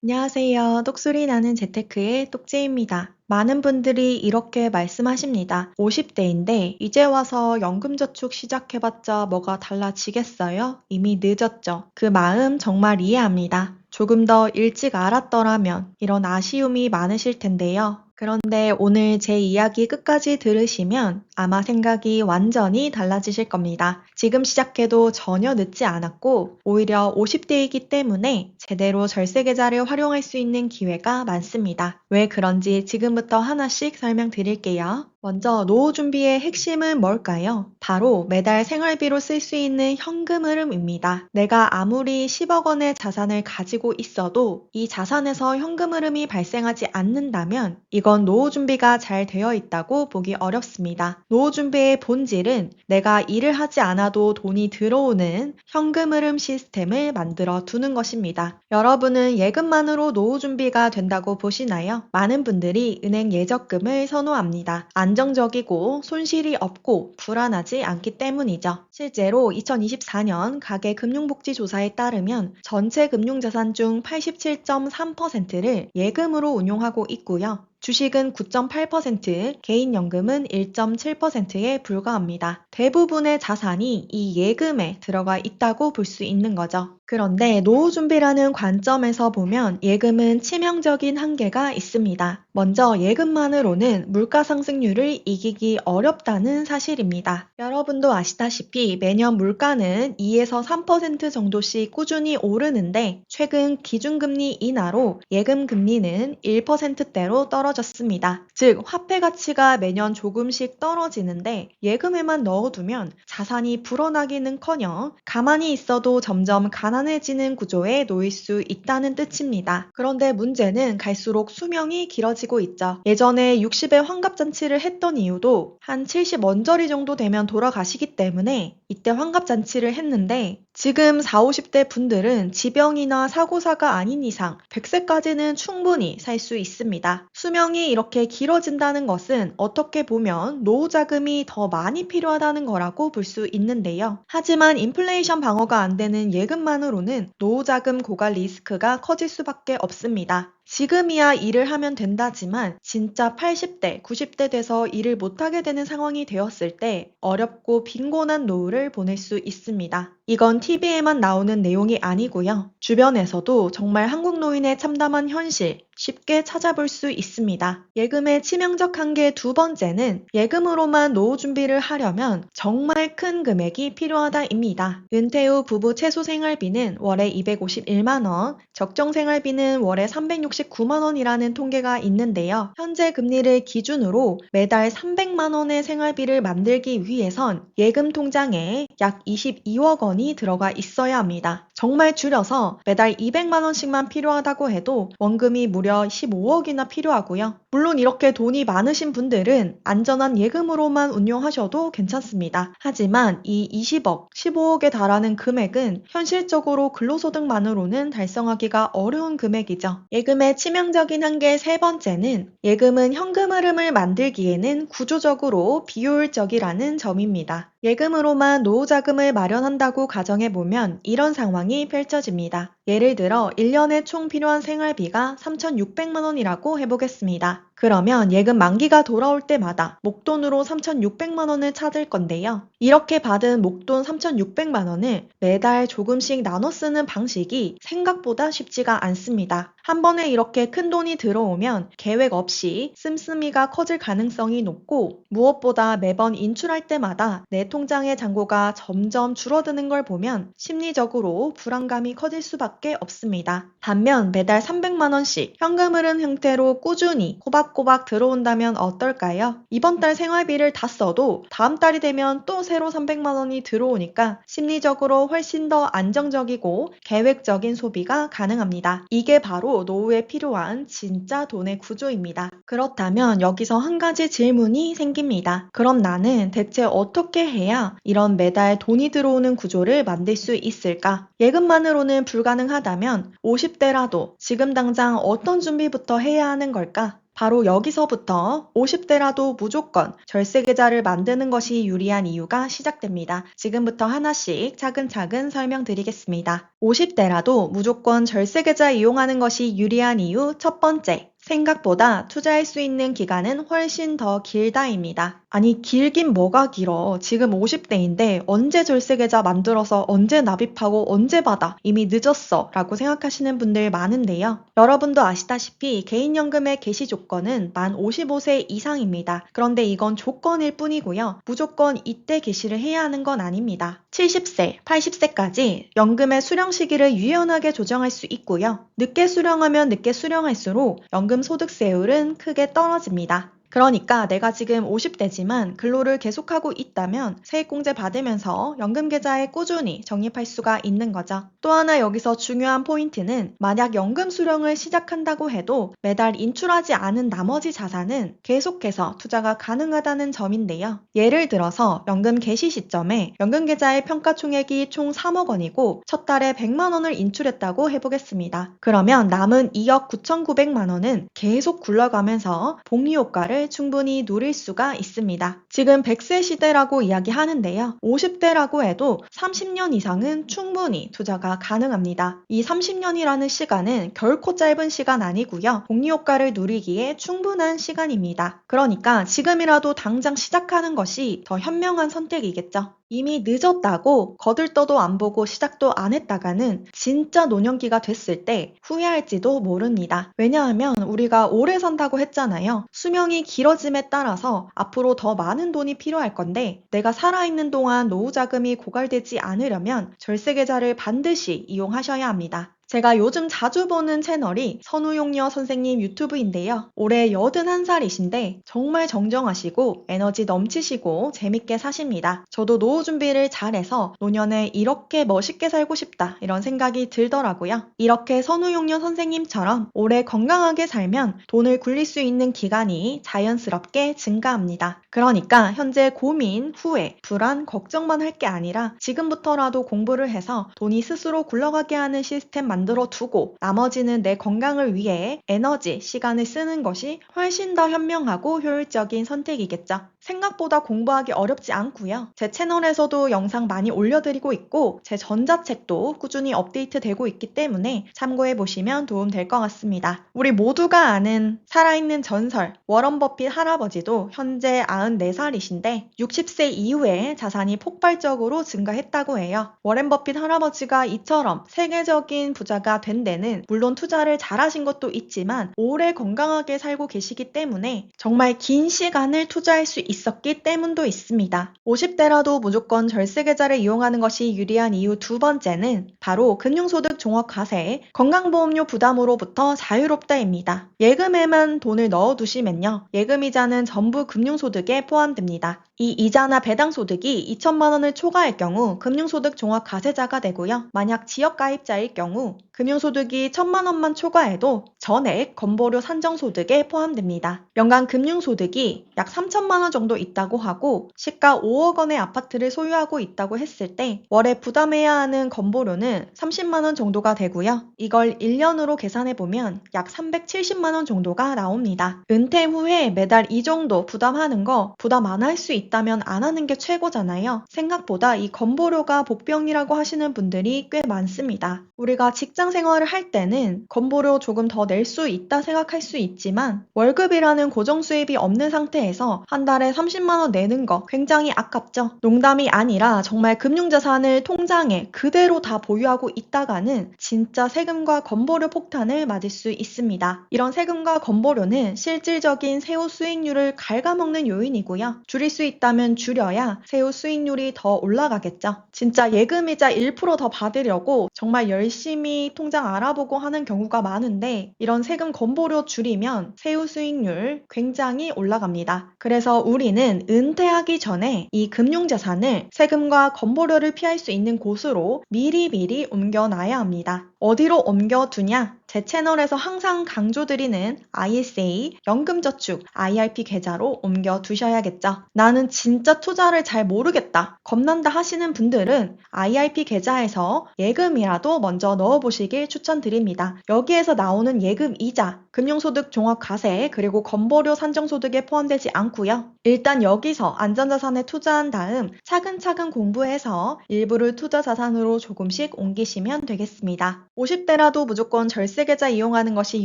안녕하세요. 똑소리 나는 재테크의 똑재입니다. 많은 분들이 이렇게 말씀하십니다. 50대인데 이제 와서 연금저축 시작해봤자 뭐가 달라지겠어요? 이미 늦었죠. 그 마음 정말 이해합니다. 조금 더 일찍 알았더라면 이런 아쉬움이 많으실 텐데요. 그런데 오늘 제 이야기 끝까지 들으시면 아마 생각이 완전히 달라지실 겁니다. 지금 시작해도 전혀 늦지 않았고 오히려 50대이기 때문에 제대로 절세 계좌를 활용할 수 있는 기회가 많습니다. 왜 그런지 지금부터 하나씩 설명드릴게요. 먼저 노후 준비의 핵심은 뭘까요? 바로 매달 생활비로 쓸 수 있는 현금 흐름입니다. 내가 아무리 10억 원의 자산을 가지고 있어도 이 자산에서 현금 흐름이 발생하지 않는다면 이건 노후 준비가 잘 되어 있다고 보기 어렵습니다. 노후 준비의 본질은 내가 일을 하지 않아도 돈이 들어오는 현금 흐름 시스템을 만들어 두는 것입니다. 여러분은 예금만으로 노후 준비가 된다고 보시나요? 많은 분들이 은행 예적금을 선호합니다. 안정적이고 손실이 없고 불안하지 않기 때문이죠. 실제로 2024년 가계금융복지조사에 따르면 전체 금융자산 중 87.3%를 예금으로 운용하고 있고요. 주식은 9.8%, 개인연금은 1.7%에 불과합니다. 대부분의 자산이 이 예금에 들어가 있다고 볼 수 있는 거죠. 그런데 노후 준비라는 관점에서 보면 예금은 치명적인 한계가 있습니다. 먼저 예금만으로는 물가 상승률을 이기기 어렵다는 사실입니다. 여러분도 아시다시피 매년 물가는 2에서 3% 정도씩 꾸준히 오르는데 최근 기준금리 인하로 예금 금리는 1%대로 떨어졌습니다. 즉 화폐 가치가 매년 조금씩 떨어지는데 예금에만 넣어두면 자산이 불어나기는커녕 가만히 있어도 점점 가난해지는 구조에 놓일 수 있다는 뜻입니다. 그런데 문제는 갈수록 수명이 길어지고 있죠. 예전에 60에 환갑잔치를 했던 이유도 한 70 언저리 정도 되면 돌아가시기 때문에 이때 환갑잔치를 했는데 지금 40, 50대 분들은 지병이나 사고사가 아닌 이상 100세까지는 충분히 살 수 있습니다. 수명이 이렇게 길어진다는 것은 어떻게 보면 노후 자금이 더 많이 필요하다는 거라고 볼 수 있는데요. 하지만 인플레이션 방어가 안 되는 예금만으로는 노후 자금 고갈 리스크가 커질 수밖에 없습니다. 지금이야 일을 하면 된다지만 진짜 80대, 90대 돼서 일을 못하게 되는 상황이 되었을 때 어렵고 빈곤한 노후를 보낼 수 있습니다. 이건 TV에만 나오는 내용이 아니고요. 주변에서도 정말 한국 노인의 참담한 현실 쉽게 찾아볼 수 있습니다. 예금의 치명적 한계 두 번째는 예금으로만 노후 준비를 하려면 정말 큰 금액이 필요하다입니다. 은퇴 후 부부 최소 생활비는 월에 251만 원, 적정 생활비는 월에 369만 원이라는 통계가 있는데요. 현재 금리를 기준으로 매달 300만 원의 생활비를 만들기 위해선 예금 통장에 약 22억 원이 들어가 있어야 합니다. 정말 줄여서 매달 200만 원씩만 필요하다고 해도 원금이 무려 15억이나 필요하고요. 물론 이렇게 돈이 많으신 분들은 안전한 예금으로만 운용하셔도 괜찮습니다. 하지만 이 20억, 15억에 달하는 금액은 현실적으로 근로소득만으로는 달성하기가 어려운 금액이죠. 예금의 치명적인 한계 세 번째는 예금은 현금 흐름을 만들기에는 구조적으로 비효율적이라는 점입니다. 예금으로만 노후 자금을 마련한다고 가정해보면 이런 상황이 펼쳐집니다. 예를 들어 1년에 총 필요한 생활비가 3,600만 원이라고 해보겠습니다. 그러면 예금 만기가 돌아올 때마다 목돈으로 3,600만 원을 찾을 건데요. 이렇게 받은 목돈 3,600만 원을 매달 조금씩 나눠 쓰는 방식이 생각보다 쉽지가 않습니다. 한 번에 이렇게 큰 돈이 들어오면 계획 없이 씀씀이가 커질 가능성이 높고 무엇보다 매번 인출할 때마다 내 통장의 잔고가 점점 줄어드는 걸 보면 심리적으로 불안감이 커질 수밖에 없습니다. 반면 매달 300만 원씩 현금 흐름 형태로 꾸준히 꼬박꼬박 들어온다면 어떨까요? 이번 달 생활비를 다 써도 다음 달이 되면 또 새로 300만 원이 들어오니까 심리적으로 훨씬 더 안정적이고 계획적인 소비가 가능합니다. 이게 바로 노후에 필요한 진짜 돈의 구조입니다. 그렇다면 여기서 한 가지 질문이 생깁니다. 그럼 나는 대체 어떻게 해야 이런 매달 돈이 들어오는 구조를 만들 수 있을까? 예금만으로는 불가능하다면 50대라도 지금 당장 어떤 준비부터 해야 하는 걸까? 바로 여기서부터 50대라도 무조건 절세계좌를 만드는 것이 유리한 이유가 시작됩니다. 지금부터 하나씩 차근차근 설명드리겠습니다. 50대라도 무조건 절세계좌 이용하는 것이 유리한 이유 첫 번째. 생각보다 투자할 수 있는 기간은 훨씬 더 길다입니다. 아니, 길긴 뭐가 길어. 지금 50대인데 언제 절세계좌 만들어서 언제 납입하고 언제 받아. 이미 늦었어. 라고 생각하시는 분들 많은데요. 여러분도 아시다시피 개인연금의 개시 조건은 만 55세 이상입니다. 그런데 이건 조건일 뿐이고요. 무조건 이때 개시를 해야 하는 건 아닙니다. 70세, 80세까지 연금의 수령 시기를 유연하게 조정할 수 있고요. 늦게 수령하면 늦게 수령할수록 연금 소득세율은 크게 떨어집니다. 그러니까 내가 지금 50대지만 근로를 계속하고 있다면 세액공제 받으면서 연금계좌에 꾸준히 적립할 수가 있는 거죠. 또 하나 여기서 중요한 포인트는 만약 연금 수령을 시작한다고 해도 매달 인출하지 않은 나머지 자산은 계속해서 투자가 가능하다는 점인데요. 예를 들어서 연금 개시 시점에 연금계좌의 평가총액이 총 3억 원이고 첫 달에 100만 원을 인출했다고 해보겠습니다. 그러면 남은 2억 9,900만 원은 계속 굴러가면서 복리효과를 충분히 누릴 수가 있습니다. 지금 100세 시대라고 이야기하는데요. 50대라고 해도 30년 이상은 충분히 투자가 가능합니다. 이 30년이라는 시간은 결코 짧은 시간 아니고요. 복리효과를 누리기에 충분한 시간입니다. 그러니까 지금이라도 당장 시작하는 것이 더 현명한 선택이겠죠. 이미 늦었다고 거들떠도 안 보고 시작도 안 했다가는 진짜 노년기가 됐을 때 후회할지도 모릅니다. 왜냐하면 우리가 오래 산다고 했잖아요. 수명이 길어짐에 따라서 앞으로 더 많은 돈이 필요할 건데 내가 살아있는 동안 노후 자금이 고갈되지 않으려면 절세계좌를 반드시 이용하셔야 합니다. 제가 요즘 자주 보는 채널이 선우용녀 선생님 유튜브인데요. 올해 81살이신데 정말 정정하시고 에너지 넘치시고 재밌게 사십니다. 저도 노후 준비를 잘해서 노년에 이렇게 멋있게 살고 싶다 이런 생각이 들더라고요. 이렇게 선우용녀 선생님처럼 오래 건강하게 살면 돈을 굴릴 수 있는 기간이 자연스럽게 증가합니다. 그러니까 현재 고민, 후회, 불안, 걱정만 할 게 아니라 지금부터라도 공부를 해서 돈이 스스로 굴러가게 하는 시스템 만들어 두고 나머지는 내 건강을 위해 에너지, 시간을 쓰는 것이 훨씬 더 현명하고 효율적인 선택이겠죠. 생각보다 공부하기 어렵지 않고요. 제 채널에서도 영상 많이 올려드리고 있고 제 전자책도 꾸준히 업데이트되고 있기 때문에 참고해보시면 도움 될 것 같습니다. 우리 모두가 아는 살아있는 전설 워런 버핏 할아버지도 현재 94살이신데 60세 이후에 자산이 폭발적으로 증가했다고 해요. 워런 버핏 할아버지가 이처럼 세계적인 부자가 된 데는 물론 투자를 잘하신 것도 있지만 오래 건강하게 살고 계시기 때문에 정말 긴 시간을 투자할 수 있었기 때문도 있습니다. 50대라도 무조건 절세계좌를 이용하는 것이 유리한 이유 두 번째는 바로 금융소득 종합 과세, 건강보험료 부담으로부터 자유롭다입니다. 예금에만 돈을 넣어두시면요. 예금이자는 전부 금융소득에 포함됩니다. 이 이자나 배당소득이 2천만 원을 초과할 경우 금융소득 종합과세자가 되고요. 만약 지역가입자일 경우 금융소득이 1,000만 원만 초과해도 전액 건보료 산정소득에 포함됩니다. 연간 금융소득이 약 3천만 원 정도 있다고 하고 시가 5억 원의 아파트를 소유하고 있다고 했을 때 월에 부담해야 하는 건보료는 30만 원 정도가 되고요. 이걸 1년으로 계산해보면 약 370만 원 정도가 나옵니다. 은퇴 후에 매달 이 정도 부담하는 거 부담 안 할 수 있다면 안 하는 게 최고잖아요. 생각보다 이 건보료가 복병이라고 하시는 분들이 꽤 많습니다. 우리가 직장 생활을 할 때는 건보료 조금 더 낼 수 있다 생각할 수 있지만 월급이라는 고정 수입이 없는 상태에서 한 달에 30만 원 내는 거 굉장히 아깝죠. 농담이 아니라 정말 금융자산을 통장에 그대로 다 보유하고 있다가는 진짜 세금과 건보료 폭탄을 맞을 수 있습니다. 이런 세금과 건보료는 실질적인 세후 수익률을 갉아먹는 요인이고요. 줄일 수 있다면 줄여야 세후 수익률이 더 올라가겠죠. 진짜 예금이자 1% 더 받으려고 정말 열심히 통장 알아보고 하는 경우가 많은데 이런 세금 건보료 줄이면 세후 수익률 굉장히 올라갑니다. 그래서 우리는 은퇴하기 전에 이 금융자산을 세금과 건보료를 피할 수 있는 곳으로 미리미리 옮겨놔야 합니다. 어디로 옮겨두냐? 제 채널에서 항상 강조드리는 ISA, 연금저축, IRP 계좌로 옮겨두셔야겠죠. 나는 진짜 투자를 잘 모르겠다, 겁난다 하시는 분들은 IRP 계좌에서 예금이라도 먼저 넣어보시길 추천드립니다. 여기에서 나오는 예금 이자, 금융소득 종합과세 그리고 건보료 산정소득에 포함되지 않고요. 일단 여기서 안전자산에 투자한 다음 차근차근 공부해서 일부를 투자자산으로 조금씩 옮기시면 되겠습니다. 50대라도 무조건 절세계좌 이용하는 것이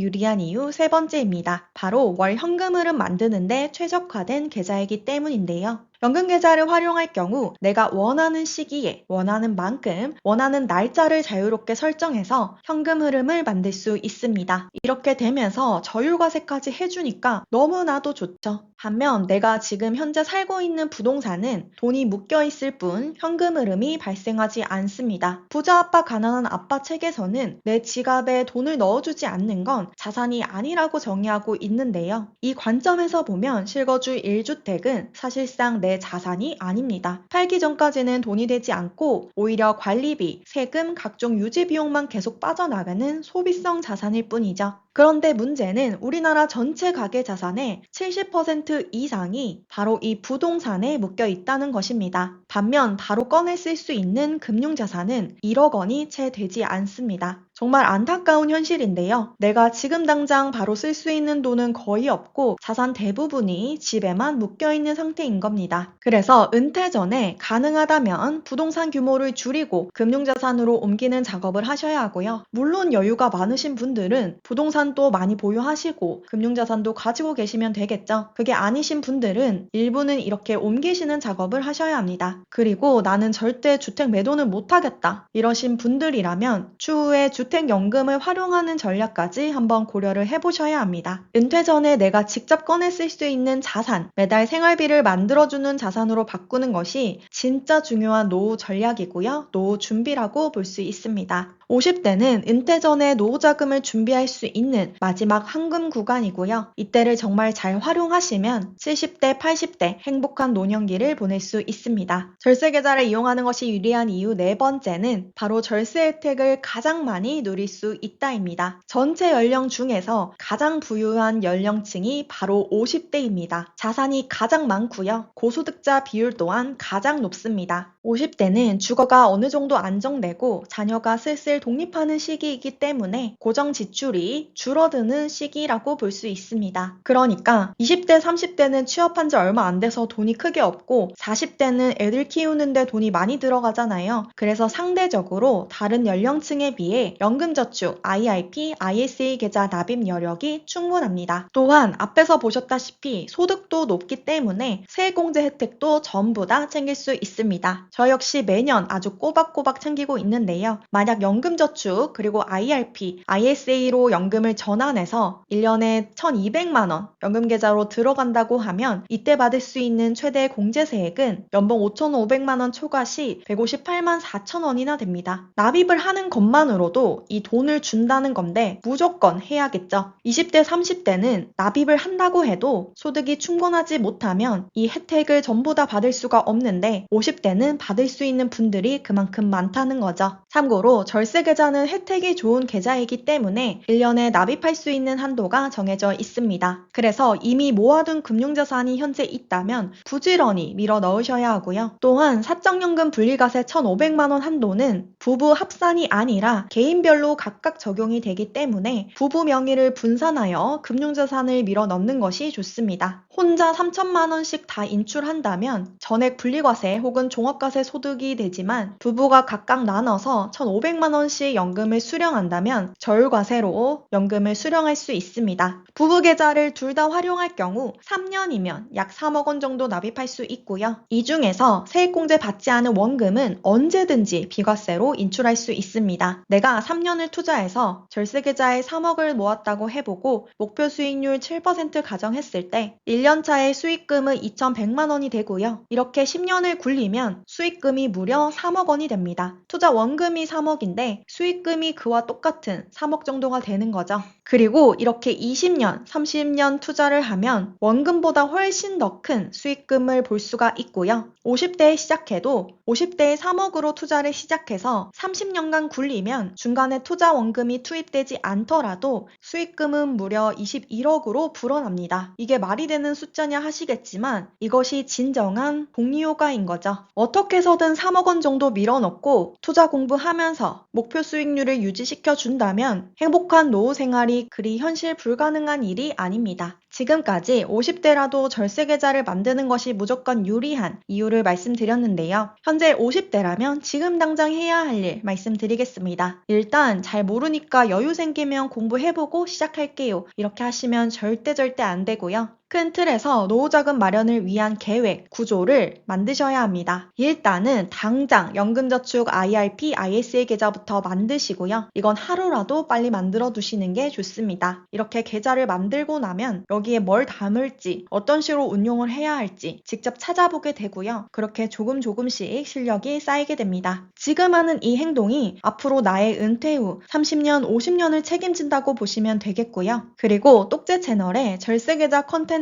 유리한 이유 세 번째입니다. 바로 월 현금 흐름 만드는데 최적화된 계좌이기 때문인데요. 연금 계좌를 활용할 경우 내가 원하는 시기에 원하는 만큼 원하는 날짜를 자유롭게 설정해서 현금 흐름을 만들 수 있습니다. 이렇게 되면서 저율과세까지 해주니까 너무나도 좋죠. 반면 내가 지금 현재 살고 있는 부동산은 돈이 묶여 있을 뿐 현금 흐름이 발생하지 않습니다. 부자 아빠 가난한 아빠 책에서는 내 지갑에 돈을 넣어주지 않는 건 자산이 아니라고 정의하고 있는데요. 이 관점에서 보면 실거주 1주택은 사실상 내 자산이 아닙니다. 팔기 전까지는 돈이 되지 않고 오히려 관리비, 세금, 각종 유지 비용만 계속 빠져나가는 소비성 자산일 뿐이죠. 그런데 문제는 우리나라 전체 가계 자산의 70% 이상이 바로 이 부동산에 묶여 있다는 것입니다. 반면 바로 꺼내 쓸 수 있는 금융자산은 1억 원이 채 되지 않습니다. 정말 안타까운 현실인데요. 내가 지금 당장 바로 쓸 수 있는 돈은 거의 없고 자산 대부분이 집에만 묶여 있는 상태인 겁니다. 그래서 은퇴 전에 가능하다면 부동산 규모를 줄이고 금융자산으로 옮기는 작업을 하셔야 하고요. 물론 여유가 많으신 분들은 부동산도 많이 보유하시고 금융자산도 가지고 계시면 되겠죠. 그게 아니신 분들은 일부는 이렇게 옮기시는 작업을 하셔야 합니다. 그리고 나는 절대 주택 매도는 못하겠다 이러신 분들이라면 추후에 주택연금을 활용하는 전략까지 한번 고려를 해보셔야 합니다. 은퇴 전에 내가 직접 꺼내 쓸 수 있는 자산, 매달 생활비를 만들어주는 자산으로 바꾸는 것이 진짜 중요한 노후 전략이고요. 노후 준비라고 볼 수 있습니다. 50대는 은퇴 전에 노후 자금을 준비할 수 있는 마지막 황금 구간이고요. 이때를 정말 잘 활용하시면 70대, 80대 행복한 노년기를 보낼 수 있습니다. 절세 계좌를 이용하는 것이 유리한 이유 네 번째는 바로 절세 혜택을 가장 많이 누릴 수 있다입니다. 전체 연령 중에서 가장 부유한 연령층이 바로 50대입니다. 자산이 가장 많고요. 고소득자 비율 또한 가장 높습니다. 50대는 주거가 어느 정도 안정되고 자녀가 슬슬 독립하는 시기이기 때문에 고정 지출이 줄어드는 시기라고 볼 수 있습니다. 그러니까 20대, 30대는 취업한 지 얼마 안 돼서 돈이 크게 없고 40대는 애들 키우는데 돈이 많이 들어가잖아요. 그래서 상대적으로 다른 연령층에 비해 연금저축, IRP, ISA 계좌 납입 여력이 충분합니다. 또한 앞에서 보셨다시피 소득도 높기 때문에 세액공제 혜택도 전부 다 챙길 수 있습니다. 저 역시 매년 아주 꼬박꼬박 챙기고 있는데요. 만약 연금저축 그리고 IRP, ISA로 연금을 전환해서 1년에 1,200만 원 연금계좌로 들어간다고 하면 이때 받을 수 있는 최대 공제세액은 연봉 5,500만 원 초과 시 158만 4천 원이나 됩니다. 납입을 하는 것만으로도 이 돈을 준다는 건데 무조건 해야겠죠. 20대, 30대는 납입을 한다고 해도 소득이 충분하지 못하면 이 혜택을 전부 다 받을 수가 없는데 50대는 받을 수 있는 분들이 그만큼 많다는 거죠. 참고로 절세 계좌는 혜택이 좋은 계좌이기 때문에 1년에 납입할 수 있는 한도가 정해져 있습니다. 그래서 이미 모아둔 금융자산이 현재 있다면 부지런히 밀어 넣으셔야 하고요. 또한 사적연금 분리과세 1,500만 원 한도는 부부 합산이 아니라 개인별로 각각 적용이 되기 때문에 부부 명의를 분산하여 금융자산을 밀어 넣는 것이 좋습니다. 혼자 3천만 원씩 다 인출한다면 전액 분리과세 혹은 종합과세 소득이 되지만 부부가 각각 나눠서 1,500만 원씩 연금을 수령한다면 저율과세로 연금을 수령할 수 있습니다. 부부 계좌를 둘 다 활용할 경우 3년이면 약 3억 원 정도 납입할 수 있고요. 이 중에서 세액공제 받지 않은 원금은 언제든지 비과세로 인출할 수 있습니다. 내가 3년을 투자해서 절세 계좌에 3억을 모았다고 해보고 목표 수익률 7% 가정했을 때 1년 차에 수익금은 2,100만 원이 되고요. 이렇게 10년을 굴리면 수익금이 무려 3억 원이 됩니다. 투자 원금이 3억인데 수익금이 그와 똑같은 3억 정도가 되는 거죠. 그리고 이렇게 20년, 30년 투자를 하면 원금보다 훨씬 더 큰 수익금을 볼 수가 있고요. 50대에 시작해도 50대에 3억으로 투자를 시작해서 30년간 굴리면 중간에 투자 원금이 투입되지 않더라도 수익금은 무려 21억으로 불어납니다. 이게 말이 되는 숫자냐 하시겠지만 이것이 진정한 복리효과인 거죠. 어떻게 해서든 3억 원 정도 밀어넣고 투자 공부하면서 목표 수익률을 유지시켜 준다면 행복한 노후 생활이 결혼이 그리 현실 불가능한 일이 아닙니다. 지금까지 50대라도 절세계좌를 만드는 것이 무조건 유리한 이유를 말씀드렸는데요. 현재 50대라면 지금 당장 해야 할 일 말씀드리겠습니다. 일단 잘 모르니까 여유 생기면 공부해보고 시작할게요. 이렇게 하시면 절대 안 되고요. 큰 틀에서 노후자금 마련을 위한 계획, 구조를 만드셔야 합니다. 일단은 당장 연금저축 IRP, ISA 계좌부터 만드시고요. 이건 하루라도 빨리 만들어 두시는 게 좋습니다. 이렇게 계좌를 만들고 나면 여기에 뭘 담을지, 어떤 식으로 운용을 해야 할지 직접 찾아보게 되고요. 그렇게 조금씩 실력이 쌓이게 됩니다. 지금 하는 이 행동이 앞으로 나의 은퇴 후 30년, 50년을 책임진다고 보시면 되겠고요. 그리고 똑제 채널에 절세계좌 컨텐츠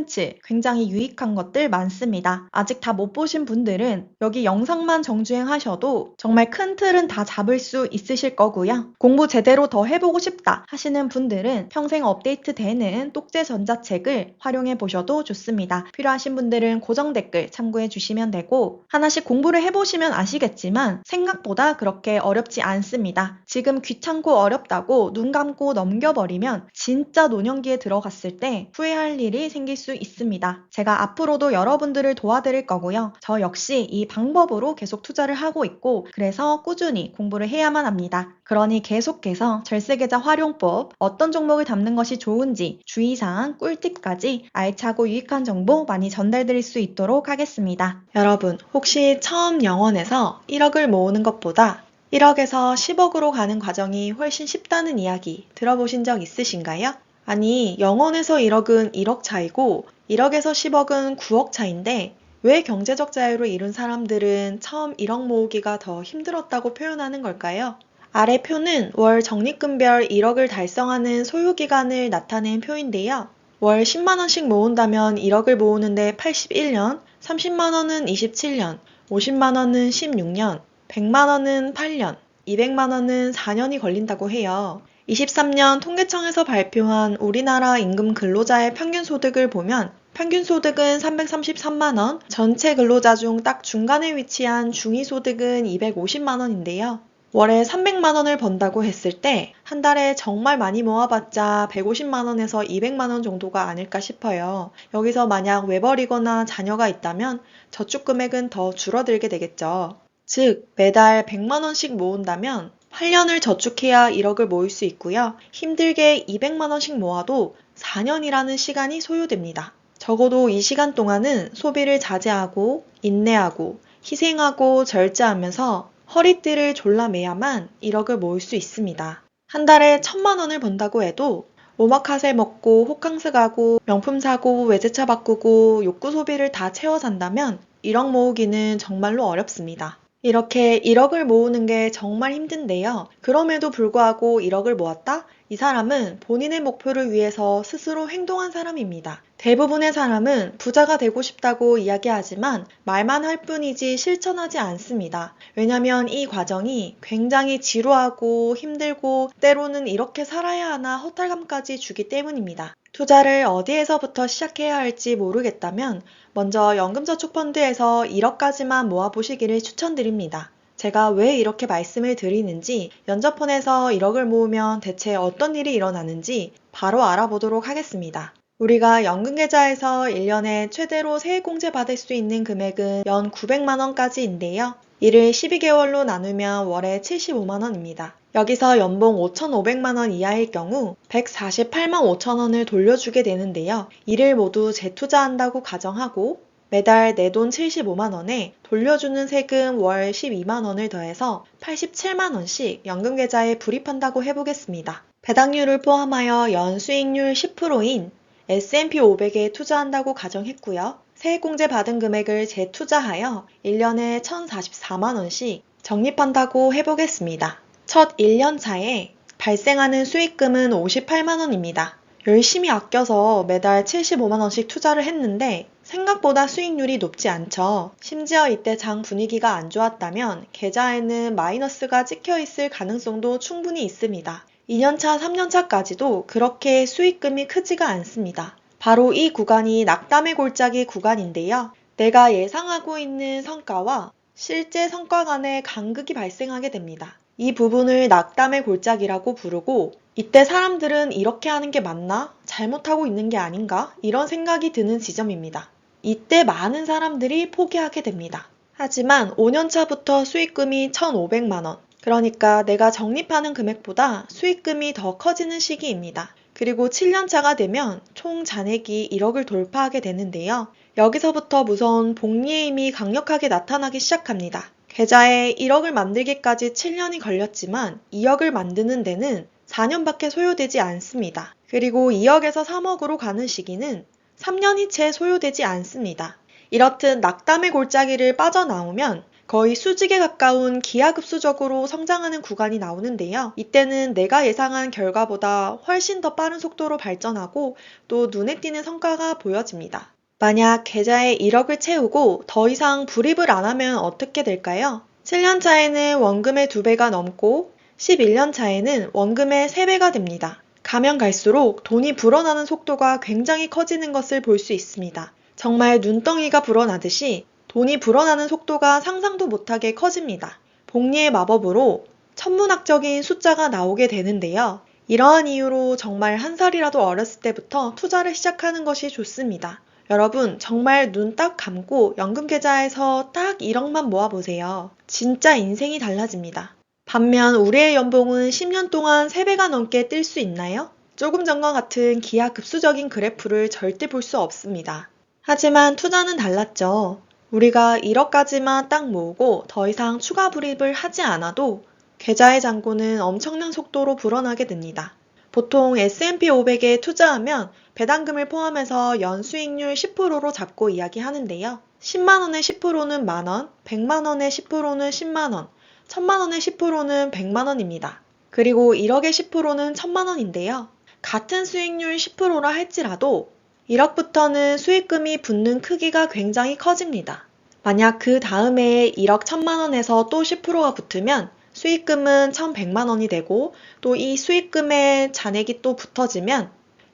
굉장히 유익한 것들 많습니다. 아직 다 못 보신 분들은 여기 영상만 정주행하셔도 정말 큰 틀은 다 잡을 수 있으실 거고요. 공부 제대로 더 해보고 싶다 하시는 분들은 평생 업데이트 되는 똑제 전자책을 활용해 보셔도 좋습니다. 필요하신 분들은 고정 댓글 참고해 주시면 되고, 하나씩 공부를 해보시면 아시겠지만 생각보다 그렇게 어렵지 않습니다. 지금 귀찮고 어렵다고 눈 감고 넘겨버리면 진짜 노년기에 들어갔을 때 후회할 일이 생길 수 있습니다. 제가 앞으로도 여러분들을 도와드릴 거고요. 저 역시 이 방법으로 계속 투자를 하고 있고, 그래서 꾸준히 공부를 해야만 합니다. 그러니 계속해서 절세계좌 활용법, 어떤 종목을 담는 것이 좋은지, 주의사항, 꿀팁까지 알차고 유익한 정보 많이 전달드릴 수 있도록 하겠습니다. 여러분, 혹시 처음 영원에서 1억을 모으는 것보다 1억에서 10억으로 가는 과정이 훨씬 쉽다는 이야기 들어보신 적 있으신가요? 아니, 0원에서 1억은 1억 차이고 1억에서 10억은 9억 차인데 왜 경제적 자유를 이룬 사람들은 처음 1억 모으기가 더 힘들었다고 표현하는 걸까요? 아래 표는 월 적립금별 1억을 달성하는 소요기간을 나타낸 표인데요. 월 10만원씩 모은다면 1억을 모으는데 81년, 30만원은 27년, 50만원은 16년, 100만원은 8년, 200만원은 4년이 걸린다고 해요. 23년 통계청에서 발표한 우리나라 임금 근로자의 평균 소득을 보면 평균 소득은 333만원, 전체 근로자 중 딱 중간에 위치한 중위소득은 250만원인데요. 월에 300만원을 번다고 했을 때 한 달에 정말 많이 모아봤자 150만원에서 200만원 정도가 아닐까 싶어요. 여기서 만약 외벌이거나 자녀가 있다면 저축 금액은 더 줄어들게 되겠죠. 즉, 매달 100만원씩 모은다면 8년을 저축해야 1억을 모을 수 있고요. 힘들게 200만원씩 모아도 4년이라는 시간이 소요됩니다. 적어도 이 시간 동안은 소비를 자제하고 인내하고 희생하고 절제하면서 허리띠를 졸라매야만 1억을 모을 수 있습니다. 한 달에 1,000만원을 번다고 해도 오마카세 먹고 호캉스 가고 명품 사고 외제차 바꾸고 욕구 소비를 다 채워 산다면 1억 모으기는 정말로 어렵습니다. 이렇게 1억을 모으는 게 정말 힘든데요. 그럼에도 불구하고 1억을 모았다? 이 사람은 본인의 목표를 위해서 스스로 행동한 사람입니다. 대부분의 사람은 부자가 되고 싶다고 이야기하지만 말만 할 뿐이지 실천하지 않습니다. 왜냐면 이 과정이 굉장히 지루하고 힘들고 때로는 이렇게 살아야 하나 허탈감까지 주기 때문입니다. 투자를 어디에서부터 시작해야 할지 모르겠다면 먼저 연금저축펀드에서 1억까지만 모아보시기를 추천드립니다. 제가 왜 이렇게 말씀을 드리는지, 연저펀에서 1억을 모으면 대체 어떤 일이 일어나는지 바로 알아보도록 하겠습니다. 우리가 연금계좌에서 1년에 최대로 세액공제 받을 수 있는 금액은 연 900만원까지인데요. 이를 12개월로 나누면 월에 75만원입니다. 여기서 연봉 5,500만원 이하일 경우 148만 5천원을 돌려주게 되는데요. 이를 모두 재투자한다고 가정하고 매달 내 돈 75만원에 돌려주는 세금 월 12만원을 더해서 87만원씩 연금계좌에 불입한다고 해보겠습니다. 배당률을 포함하여 연 수익률 10%인 S&P 500에 투자한다고 가정했고요. 세액공제 받은 금액을 재투자하여 1년에 1,044만원씩 적립한다고 해보겠습니다. 첫 1년 차에 발생하는 수익금은 58만원입니다. 열심히 아껴서 매달 75만원씩 투자를 했는데 생각보다 수익률이 높지 않죠. 심지어 이때 장 분위기가 안 좋았다면 계좌에는 마이너스가 찍혀 있을 가능성도 충분히 있습니다. 2년차, 3년차까지도 그렇게 수익금이 크지가 않습니다. 바로 이 구간이 낙담의 골짜기 구간인데요. 내가 예상하고 있는 성과와 실제 성과 간에 간극이 발생하게 됩니다. 이 부분을 낙담의 골짜기라고 부르고, 이때 사람들은 이렇게 하는 게 맞나? 잘못하고 있는 게 아닌가? 이런 생각이 드는 지점입니다. 이때 많은 사람들이 포기하게 됩니다. 하지만 5년 차부터 수익금이 1,500만 원, 그러니까 내가 적립하는 금액보다 수익금이 더 커지는 시기입니다. 그리고 7년 차가 되면 총 잔액이 1억을 돌파하게 되는데요. 여기서부터 무서운 복리의 힘이 강력하게 나타나기 시작합니다. 계좌에 1억을 만들기까지 7년이 걸렸지만 2억을 만드는 데는 4년밖에 소요되지 않습니다. 그리고 2억에서 3억으로 가는 시기는 3년이 채 소요되지 않습니다. 이렇듯 낙담의 골짜기를 빠져나오면 거의 수직에 가까운 기하급수적으로 성장하는 구간이 나오는데요. 이때는 내가 예상한 결과보다 훨씬 더 빠른 속도로 발전하고 또 눈에 띄는 성과가 보여집니다. 만약 계좌에 1억을 채우고 더 이상 불입을 안 하면 어떻게 될까요? 7년 차에는 원금의 2배가 넘고 11년 차에는 원금의 3배가 됩니다. 가면 갈수록 돈이 불어나는 속도가 굉장히 커지는 것을 볼 수 있습니다. 정말 눈덩이가 불어나듯이 돈이 불어나는 속도가 상상도 못하게 커집니다. 복리의 마법으로 천문학적인 숫자가 나오게 되는데요. 이러한 이유로 정말 한 살이라도 어렸을 때부터 투자를 시작하는 것이 좋습니다. 여러분, 정말 눈 딱 감고 연금 계좌에서 딱 1억만 모아보세요. 진짜 인생이 달라집니다. 반면 우리의 연봉은 10년 동안 3배가 넘게 뛸 수 있나요? 조금 전과 같은 기하급수적인 그래프를 절대 볼 수 없습니다. 하지만 투자는 달랐죠. 우리가 1억까지만 딱 모으고 더 이상 추가 불입을 하지 않아도 계좌의 잔고는 엄청난 속도로 불어나게 됩니다. 보통 S&P 500에 투자하면 배당금을 포함해서 연수익률 10%로 잡고 이야기하는데요. 10만원의 10%는 만원, 100만원의 10%는 10만원, 1000만원의 10%는 100만원입니다. 그리고 1억의 10%는 1000만원인데요. 같은 수익률 10%라 할지라도 1억부터는 수익금이 붙는 크기가 굉장히 커집니다. 만약 그 다음 해에 1억 1000만원에서 또 10%가 붙으면 수익금은 1100만원이 되고 또 이 수익금에 잔액이 또 붙어지면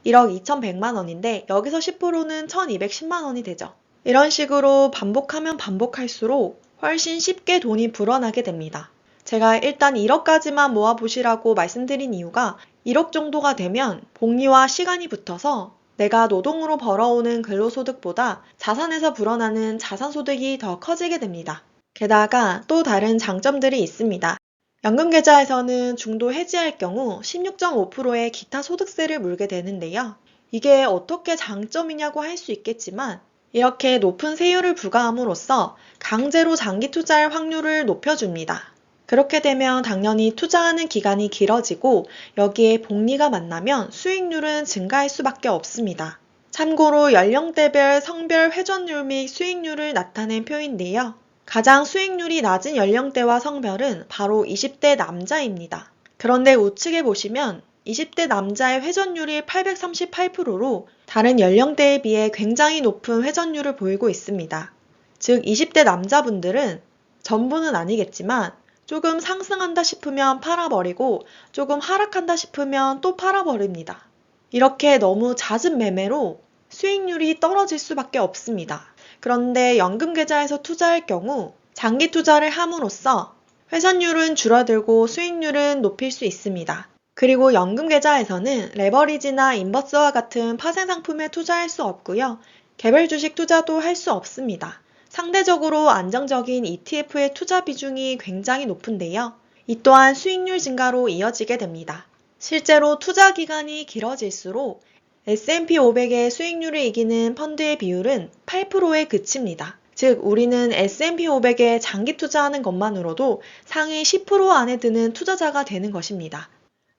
1억 2100만원인데 여기서 10%는 1210만원이 되죠. 이런 식으로 반복하면 반복할수록 훨씬 쉽게 돈이 불어나게 됩니다. 제가 일단 1억까지만 모아보시라고 말씀드린 이유가 1억 정도가 되면 복리와 시간이 붙어서 내가 노동으로 벌어오는 근로소득보다 자산에서 불어나는 자산소득이 더 커지게 됩니다. 게다가 또 다른 장점들이 있습니다. 연금계좌에서는 중도 해지할 경우 16.5%의 기타 소득세를 물게 되는데요. 이게 어떻게 장점이냐고 할 수 있겠지만 이렇게 높은 세율을 부과함으로써 강제로 장기 투자할 확률을 높여줍니다. 그렇게 되면 당연히 투자하는 기간이 길어지고 여기에 복리가 만나면 수익률은 증가할 수밖에 없습니다. 참고로 연령대별 성별 회전율 및 수익률을 나타낸 표인데요. 가장 수익률이 낮은 연령대와 성별은 바로 20대 남자입니다. 그런데 우측에 보시면 20대 남자의 회전율이 838%로 다른 연령대에 비해 굉장히 높은 회전율을 보이고 있습니다. 즉 20대 남자분들은 전부는 아니겠지만 조금 상승한다 싶으면 팔아버리고 조금 하락한다 싶으면 또 팔아버립니다. 이렇게 너무 잦은 매매로 수익률이 떨어질 수밖에 없습니다. 그런데 연금계좌에서 투자할 경우 장기 투자를 함으로써 회전율은 줄어들고 수익률은 높일 수 있습니다. 그리고 연금계좌에서는 레버리지나 인버스와 같은 파생상품에 투자할 수 없고요. 개별 주식 투자도 할 수 없습니다. 상대적으로 안정적인 ETF의 투자 비중이 굉장히 높은데요. 이 또한 수익률 증가로 이어지게 됩니다. 실제로 투자 기간이 길어질수록 S&P 500의 수익률을 이기는 펀드의 비율은 8%에 그칩니다. 즉 우리는 S&P 500에 장기 투자하는 것만으로도 상위 10% 안에 드는 투자자가 되는 것입니다.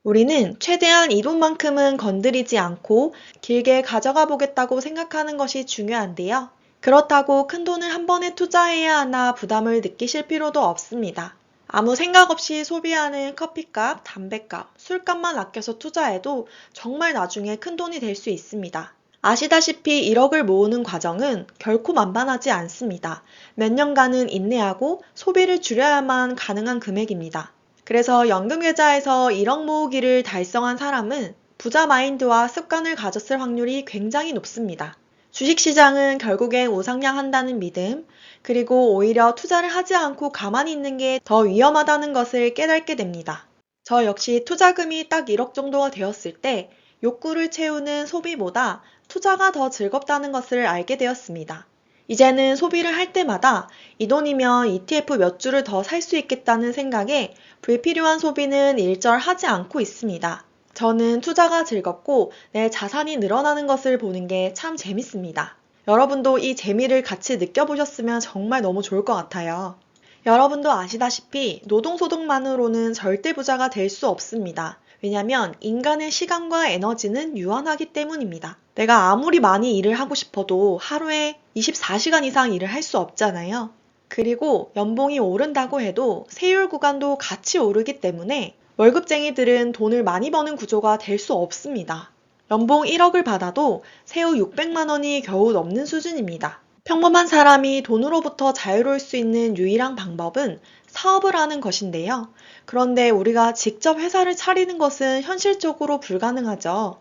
우리는 최대한 이 돈만큼은 건드리지 않고 길게 가져가 보겠다고 생각하는 것이 중요한데요. 그렇다고 큰 돈을 한 번에 투자해야 하나 부담을 느끼실 필요도 없습니다. 아무 생각 없이 소비하는 커피값, 담배값, 술값만 아껴서 투자해도 정말 나중에 큰 돈이 될 수 있습니다. 아시다시피 1억을 모으는 과정은 결코 만만하지 않습니다. 몇 년간은 인내하고 소비를 줄여야만 가능한 금액입니다. 그래서 연금계좌에서 1억 모으기를 달성한 사람은 부자 마인드와 습관을 가졌을 확률이 굉장히 높습니다. 주식시장은 결국엔 우상향한다는 믿음, 그리고 오히려 투자를 하지 않고 가만히 있는 게 더 위험하다는 것을 깨닫게 됩니다. 저 역시 투자금이 딱 1억 정도가 되었을 때 욕구를 채우는 소비보다 투자가 더 즐겁다는 것을 알게 되었습니다. 이제는 소비를 할 때마다 이 돈이면 ETF 몇 주를 더 살 수 있겠다는 생각에 불필요한 소비는 일절 하지 않고 있습니다. 저는 투자가 즐겁고 내 자산이 늘어나는 것을 보는 게 참 재밌습니다. 여러분도 이 재미를 같이 느껴보셨으면 정말 너무 좋을 것 같아요. 여러분도 아시다시피 노동소득만으로는 절대 부자가 될 수 없습니다. 왜냐면 인간의 시간과 에너지는 유한하기 때문입니다. 내가 아무리 많이 일을 하고 싶어도 하루에 24시간 이상 일을 할 수 없잖아요. 그리고 연봉이 오른다고 해도 세율 구간도 같이 오르기 때문에 월급쟁이들은 돈을 많이 버는 구조가 될 수 없습니다. 연봉 1억을 받아도 세후 600만 원이 겨우 넘는 수준입니다. 평범한 사람이 돈으로부터 자유로울 수 있는 유일한 방법은 사업을 하는 것인데요. 그런데 우리가 직접 회사를 차리는 것은 현실적으로 불가능하죠.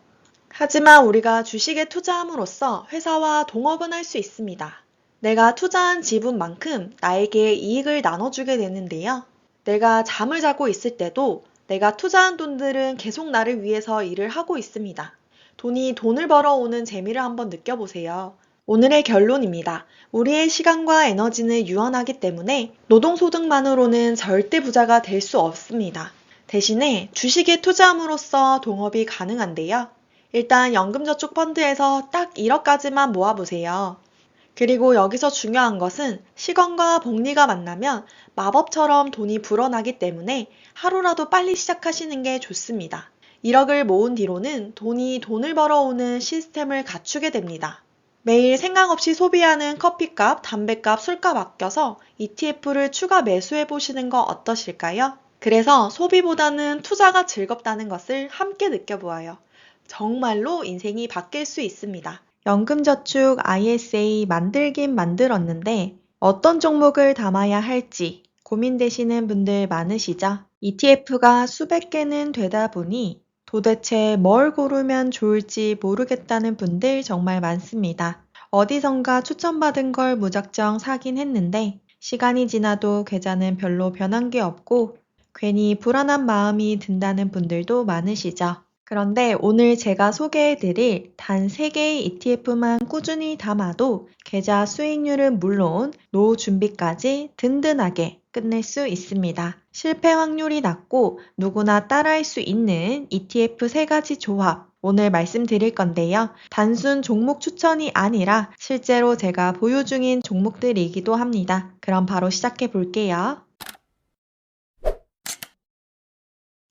하지만 우리가 주식에 투자함으로써 회사와 동업은 할 수 있습니다. 내가 투자한 지분만큼 나에게 이익을 나눠주게 되는데요. 내가 잠을 자고 있을 때도 내가 투자한 돈들은 계속 나를 위해서 일을 하고 있습니다. 돈이 돈을 벌어오는 재미를 한번 느껴보세요. 오늘의 결론입니다. 우리의 시간과 에너지는 유한하기 때문에 노동소득만으로는 절대 부자가 될 수 없습니다. 대신에 주식에 투자함으로써 동업이 가능한데요. 일단 연금저축펀드에서 딱 1억까지만 모아보세요. 그리고 여기서 중요한 것은 시간과 복리가 만나면 마법처럼 돈이 불어나기 때문에 하루라도 빨리 시작하시는 게 좋습니다. 1억을 모은 뒤로는 돈이 돈을 벌어오는 시스템을 갖추게 됩니다. 매일 생각 없이 소비하는 커피값, 담배값, 술값 아껴서 ETF를 추가 매수해 보시는 거 어떠실까요? 그래서 소비보다는 투자가 즐겁다는 것을 함께 느껴보아요. 정말로 인생이 바뀔 수 있습니다. 연금저축 ISA 만들긴 만들었는데 어떤 종목을 담아야 할지 고민되시는 분들 많으시죠? ETF가 수백 개는 되다 보니 도대체 뭘 고르면 좋을지 모르겠다는 분들 정말 많습니다. 어디선가 추천받은 걸 무작정 사긴 했는데 시간이 지나도 계좌는 별로 변한 게 없고 괜히 불안한 마음이 든다는 분들도 많으시죠. 그런데 오늘 제가 소개해드릴 단 3개의 ETF만 꾸준히 담아도 계좌 수익률은 물론 노후 준비까지 든든하게 끝낼 수 있습니다. 실패 확률이 낮고 누구나 따라할 수 있는 ETF 3가지 조합 오늘 말씀드릴 건데요. 단순 종목 추천이 아니라 실제로 제가 보유 중인 종목들이기도 합니다. 그럼 바로 시작해 볼게요.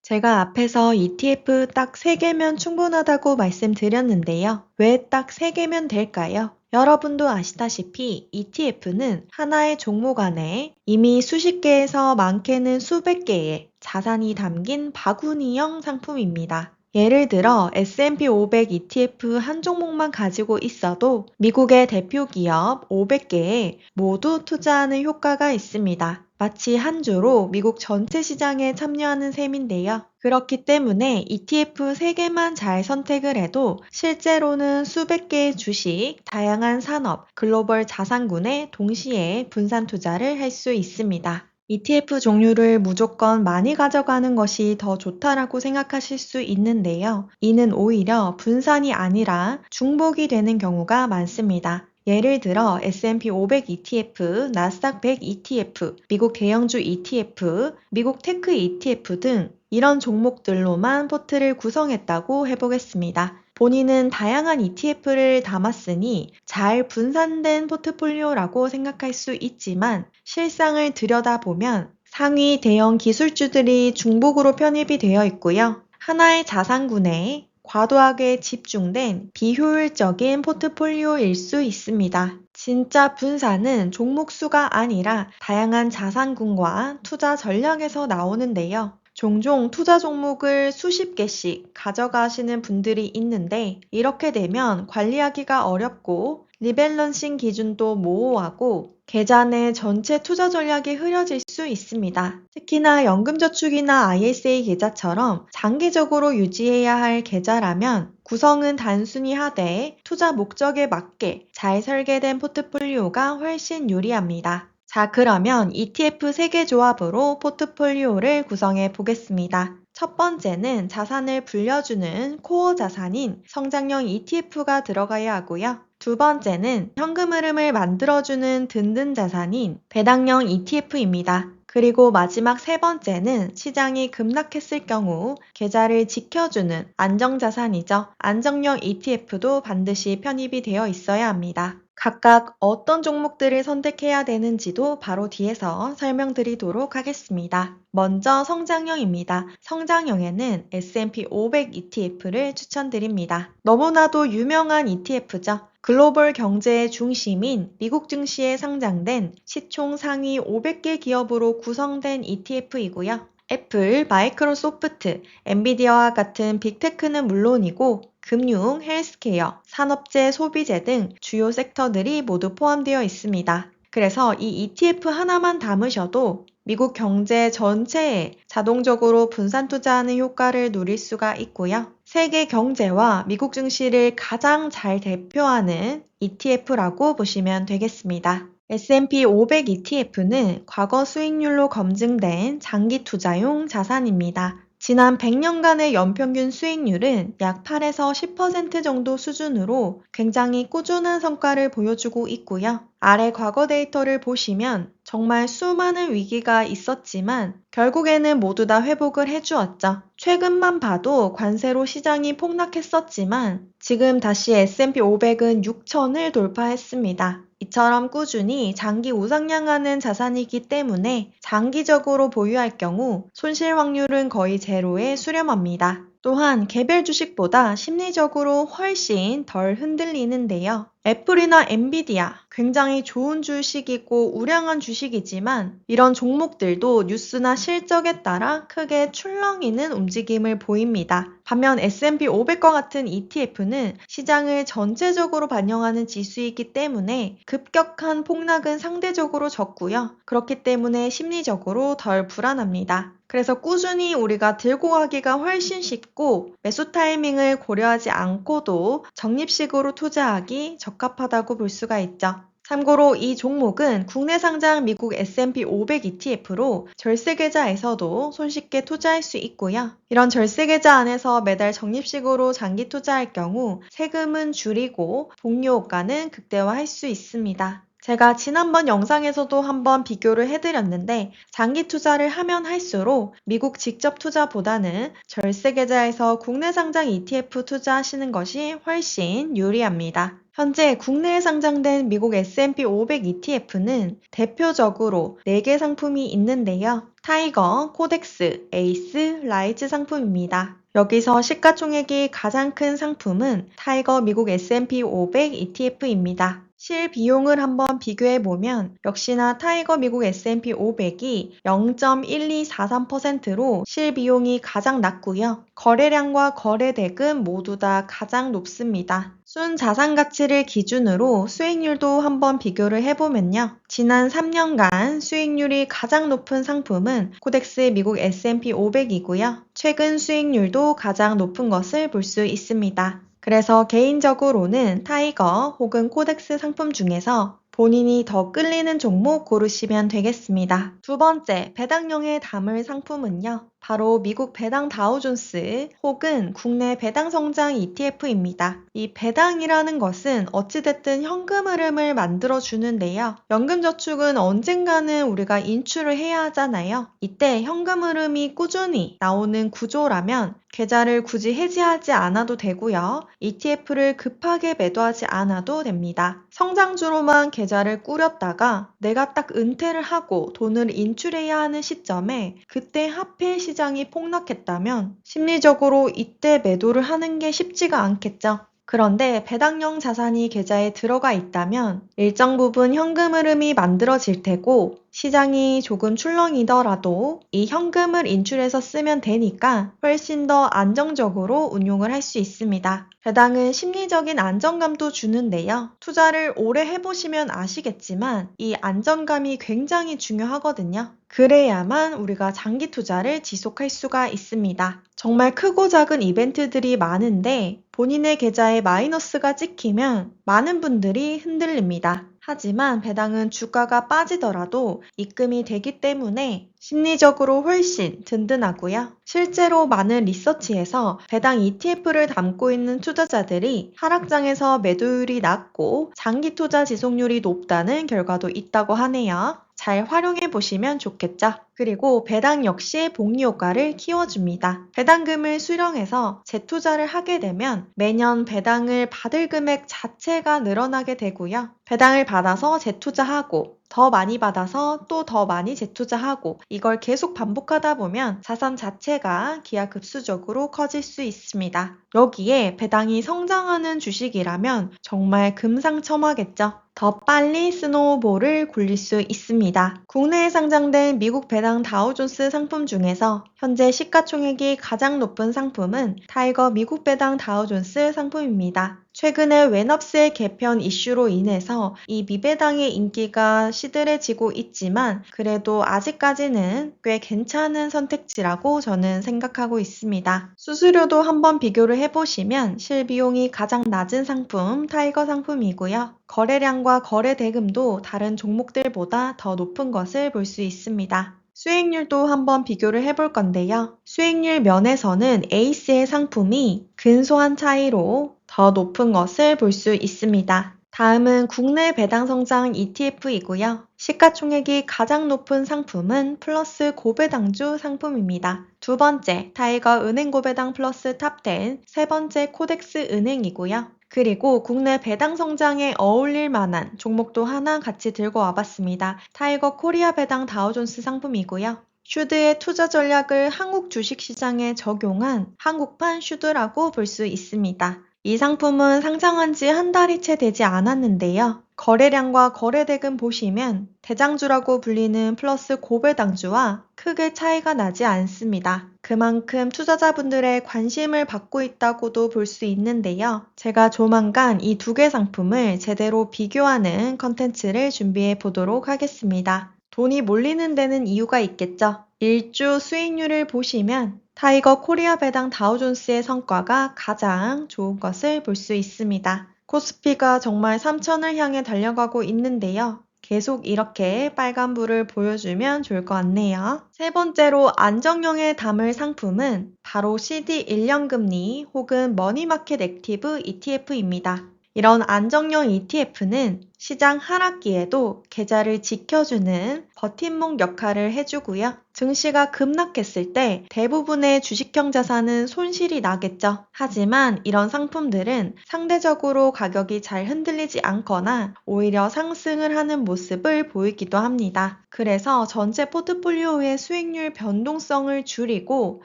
제가 앞에서 ETF 딱 3개면 충분하다고 말씀드렸는데요. 왜 딱 3개면 될까요? 여러분도 아시다시피 ETF는 하나의 종목 안에 이미 수십 개에서 많게는 수백 개의 자산이 담긴 바구니형 상품입니다. 예를 들어 S&P 500 ETF 한 종목만 가지고 있어도 미국의 대표 기업 500개에 모두 투자하는 효과가 있습니다. 마치 한 주로 미국 전체 시장에 참여하는 셈인데요. 그렇기 때문에 ETF 3개만 잘 선택을 해도 실제로는 수백 개의 주식, 다양한 산업, 글로벌 자산군에 동시에 분산 투자를 할 수 있습니다. ETF 종류를 무조건 많이 가져가는 것이 더 좋다라고 생각하실 수 있는데요. 이는 오히려 분산이 아니라 중복이 되는 경우가 많습니다. 예를 들어 S&P 500 ETF, 나스닥 100 ETF, 미국 대형주 ETF, 미국 테크 ETF 등 이런 종목들로만 포트를 구성했다고 해보겠습니다. 본인은 다양한 ETF를 담았으니 잘 분산된 포트폴리오라고 생각할 수 있지만 실상을 들여다보면 상위 대형 기술주들이 중복으로 편입이 되어 있고요. 하나의 자산군에 과도하게 집중된 비효율적인 포트폴리오일 수 있습니다. 진짜 분산은 종목 수가 아니라 다양한 자산군과 투자 전략에서 나오는데요. 종종 투자 종목을 수십 개씩 가져가시는 분들이 있는데 이렇게 되면 관리하기가 어렵고 리밸런싱 기준도 모호하고 계좌 내 전체 투자 전략이 흐려질 수 있습니다. 특히나 연금저축이나 ISA 계좌처럼 장기적으로 유지해야 할 계좌라면 구성은 단순히 하되 투자 목적에 맞게 잘 설계된 포트폴리오가 훨씬 유리합니다. 자, 그러면 ETF 3개 조합으로 포트폴리오를 구성해 보겠습니다. 첫 번째는 자산을 불려주는 코어 자산인 성장형 ETF가 들어가야 하고요. 두 번째는 현금 흐름을 만들어주는 든든 자산인 배당형 ETF입니다. 그리고 마지막 세 번째는 시장이 급락했을 경우 계좌를 지켜주는 안정자산이죠. 안정형 ETF도 반드시 편입이 되어 있어야 합니다. 각각 어떤 종목들을 선택해야 되는지도 바로 뒤에서 설명드리도록 하겠습니다. 먼저 성장형입니다. 성장형에는 S&P 500 ETF를 추천드립니다. 너무나도 유명한 ETF죠. 글로벌 경제의 중심인 미국 증시에 상장된 시총 상위 500개 기업으로 구성된 ETF이고요. 애플, 마이크로소프트, 엔비디아와 같은 빅테크는 물론이고 금융, 헬스케어, 산업재, 소비재 등 주요 섹터들이 모두 포함되어 있습니다. 그래서 이 ETF 하나만 담으셔도 미국 경제 전체에 자동적으로 분산 투자하는 효과를 누릴 수가 있고요. 세계 경제와 미국 증시를 가장 잘 대표하는 ETF라고 보시면 되겠습니다. S&P 500 ETF는 과거 수익률로 검증된 장기 투자용 자산입니다. 지난 100년간의 연평균 수익률은 약 8에서 10% 정도 수준으로 굉장히 꾸준한 성과를 보여주고 있고요. 아래 과거 데이터를 보시면 정말 수많은 위기가 있었지만 결국에는 모두 다 회복을 해주었죠. 최근만 봐도 관세로 시장이 폭락했었지만 지금 다시 S&P 500은 6천을 돌파했습니다. 이처럼 꾸준히 장기 우상향하는 자산이기 때문에 장기적으로 보유할 경우 손실 확률은 거의 제로에 수렴합니다. 또한 개별 주식보다 심리적으로 훨씬 덜 흔들리는데요. 애플이나 엔비디아 굉장히 좋은 주식이고 우량한 주식이지만 이런 종목들도 뉴스나 실적에 따라 크게 출렁이는 움직임을 보입니다. 반면 S&P 500과 같은 ETF는 시장을 전체적으로 반영하는 지수이기 때문에 급격한 폭락은 상대적으로 적고요. 그렇기 때문에 심리적으로 덜 불안합니다. 그래서 꾸준히 우리가 들고 가기가 훨씬 쉽고 매수 타이밍을 고려하지 않고도 적립식으로 투자하기 적합하다고 볼 수가 있죠. 참고로 이 종목은 국내 상장 미국 S&P 500 ETF로 절세 계좌에서도 손쉽게 투자할 수 있고요. 이런 절세 계좌 안에서 매달 적립식으로 장기 투자할 경우 세금은 줄이고 복리 효과는 극대화할 수 있습니다. 제가 지난번 영상에서도 한번 비교를 해드렸는데 장기 투자를 하면 할수록 미국 직접 투자보다는 절세 계좌에서 국내 상장 ETF 투자하시는 것이 훨씬 유리합니다. 현재 국내에 상장된 미국 S&P 500 ETF는 대표적으로 4개 상품이 있는데요. 타이거, 코덱스, 에이스, 라이즈 상품입니다. 여기서 시가총액이 가장 큰 상품은 타이거 미국 S&P 500 ETF입니다. 실 비용을 한번 비교해보면 역시나 타이거 미국 S&P 500이 0.1243%로 실 비용이 가장 낮고요. 거래량과 거래 대금 모두 다 가장 높습니다. 순 자산 가치를 기준으로 수익률도 한번 비교를 해보면요. 지난 3년간 수익률이 가장 높은 상품은 코덱스 미국 S&P 500이고요. 최근 수익률도 가장 높은 것을 볼 수 있습니다. 그래서 개인적으로는 타이거 혹은 코덱스 상품 중에서 본인이 더 끌리는 종목 고르시면 되겠습니다. 두 번째, 배당형에 담을 상품은요. 바로 미국 배당 다우존스 혹은 국내 배당 성장 ETF입니다. 이 배당이라는 것은 어찌됐든 현금 흐름을 만들어 주는데요. 연금저축은 언젠가는 우리가 인출을 해야 하잖아요. 이때 현금 흐름이 꾸준히 나오는 구조라면 계좌를 굳이 해지하지 않아도 되고요. ETF를 급하게 매도하지 않아도 됩니다. 성장주로만 계좌를 꾸렸다가 내가 딱 은퇴를 하고 돈을 인출해야 하는 시점에 그때 하필 시장이 폭락했다면 심리적으로 이때 매도를 하는 게 쉽지가 않겠죠. 그런데 배당형 자산이 계좌에 들어가 있다면 일정 부분 현금 흐름이 만들어질 테고 시장이 조금 출렁이더라도 이 현금을 인출해서 쓰면 되니까 훨씬 더 안정적으로 운용을 할 수 있습니다. 배당은 심리적인 안정감도 주는데요. 투자를 오래 해보시면 아시겠지만 이 안정감이 굉장히 중요하거든요. 그래야만 우리가 장기 투자를 지속할 수가 있습니다. 정말 크고 작은 이벤트들이 많은데 본인의 계좌에 마이너스가 찍히면 많은 분들이 흔들립니다. 하지만 배당은 주가가 빠지더라도 입금이 되기 때문에 심리적으로 훨씬 든든하고요. 실제로 많은 리서치에서 배당 ETF를 담고 있는 투자자들이 하락장에서 매도율이 낮고 장기 투자 지속률이 높다는 결과도 있다고 하네요. 잘 활용해 보시면 좋겠죠. 그리고 배당 역시 복리 효과를 키워줍니다. 배당금을 수령해서 재투자를 하게 되면 매년 배당을 받을 금액 자체가 늘어나게 되고요. 배당을 받아서 재투자하고 더 많이 받아서 또 더 많이 재투자하고 이걸 계속 반복하다 보면 자산 자체가 기하급수적으로 커질 수 있습니다. 여기에 배당이 성장하는 주식이라면 정말 금상첨화겠죠. 더 빨리 스노우볼을 굴릴 수 있습니다. 국내에 상장된 미국 배당 다우존스 상품 중에서 현재 시가총액이 가장 높은 상품은 타이거 미국 배당 다우존스 상품입니다. 최근에 웬업스의 개편 이슈로 인해서 이 미배당의 인기가 시들해지고 있지만 그래도 아직까지는 꽤 괜찮은 선택지라고 저는 생각하고 있습니다. 수수료도 한번 비교를 해보시면 실비용이 가장 낮은 상품 타이거 상품이고요. 거래량과 거래 대금도 다른 종목들보다 더 높은 것을 볼 수 있습니다. 수익률도 한번 비교를 해볼 건데요. 수익률 면에서는 에이스의 상품이 근소한 차이로 더 높은 것을 볼 수 있습니다. 다음은 국내 배당 성장 ETF이고요. 시가총액이 가장 높은 상품은 플러스 고배당주 상품입니다. 두 번째, 타이거 은행 고배당 플러스 탑10, 세 번째 코덱스 은행이고요. 그리고 국내 배당 성장에 어울릴 만한 종목도 하나 같이 들고 와봤습니다. 타이거 코리아 배당 다우존스 상품이고요. 슈드의 투자 전략을 한국 주식시장에 적용한 한국판 슈드라고 볼 수 있습니다. 이 상품은 상장한 지 한 달이 채 되지 않았는데요. 거래량과 거래대금 보시면 대장주라고 불리는 플러스 고배당주와 크게 차이가 나지 않습니다. 그만큼 투자자분들의 관심을 받고 있다고도 볼 수 있는데요. 제가 조만간 이 두 개 상품을 제대로 비교하는 컨텐츠를 준비해 보도록 하겠습니다. 돈이 몰리는 데는 이유가 있겠죠. 일주 수익률을 보시면 타이거 코리아 배당 다우존스의 성과가 가장 좋은 것을 볼 수 있습니다. 코스피가 정말 3천을 향해 달려가고 있는데요. 계속 이렇게 빨간불을 보여주면 좋을 것 같네요. 세 번째로 안정형에 담을 상품은 바로 CD 1년금리 혹은 머니마켓 액티브 ETF입니다. 이런 안정형 ETF는 시장 하락기에도 계좌를 지켜주는 버팀목 역할을 해주고요. 증시가 급락했을 때 대부분의 주식형 자산은 손실이 나겠죠. 하지만 이런 상품들은 상대적으로 가격이 잘 흔들리지 않거나 오히려 상승을 하는 모습을 보이기도 합니다. 그래서 전체 포트폴리오의 수익률 변동성을 줄이고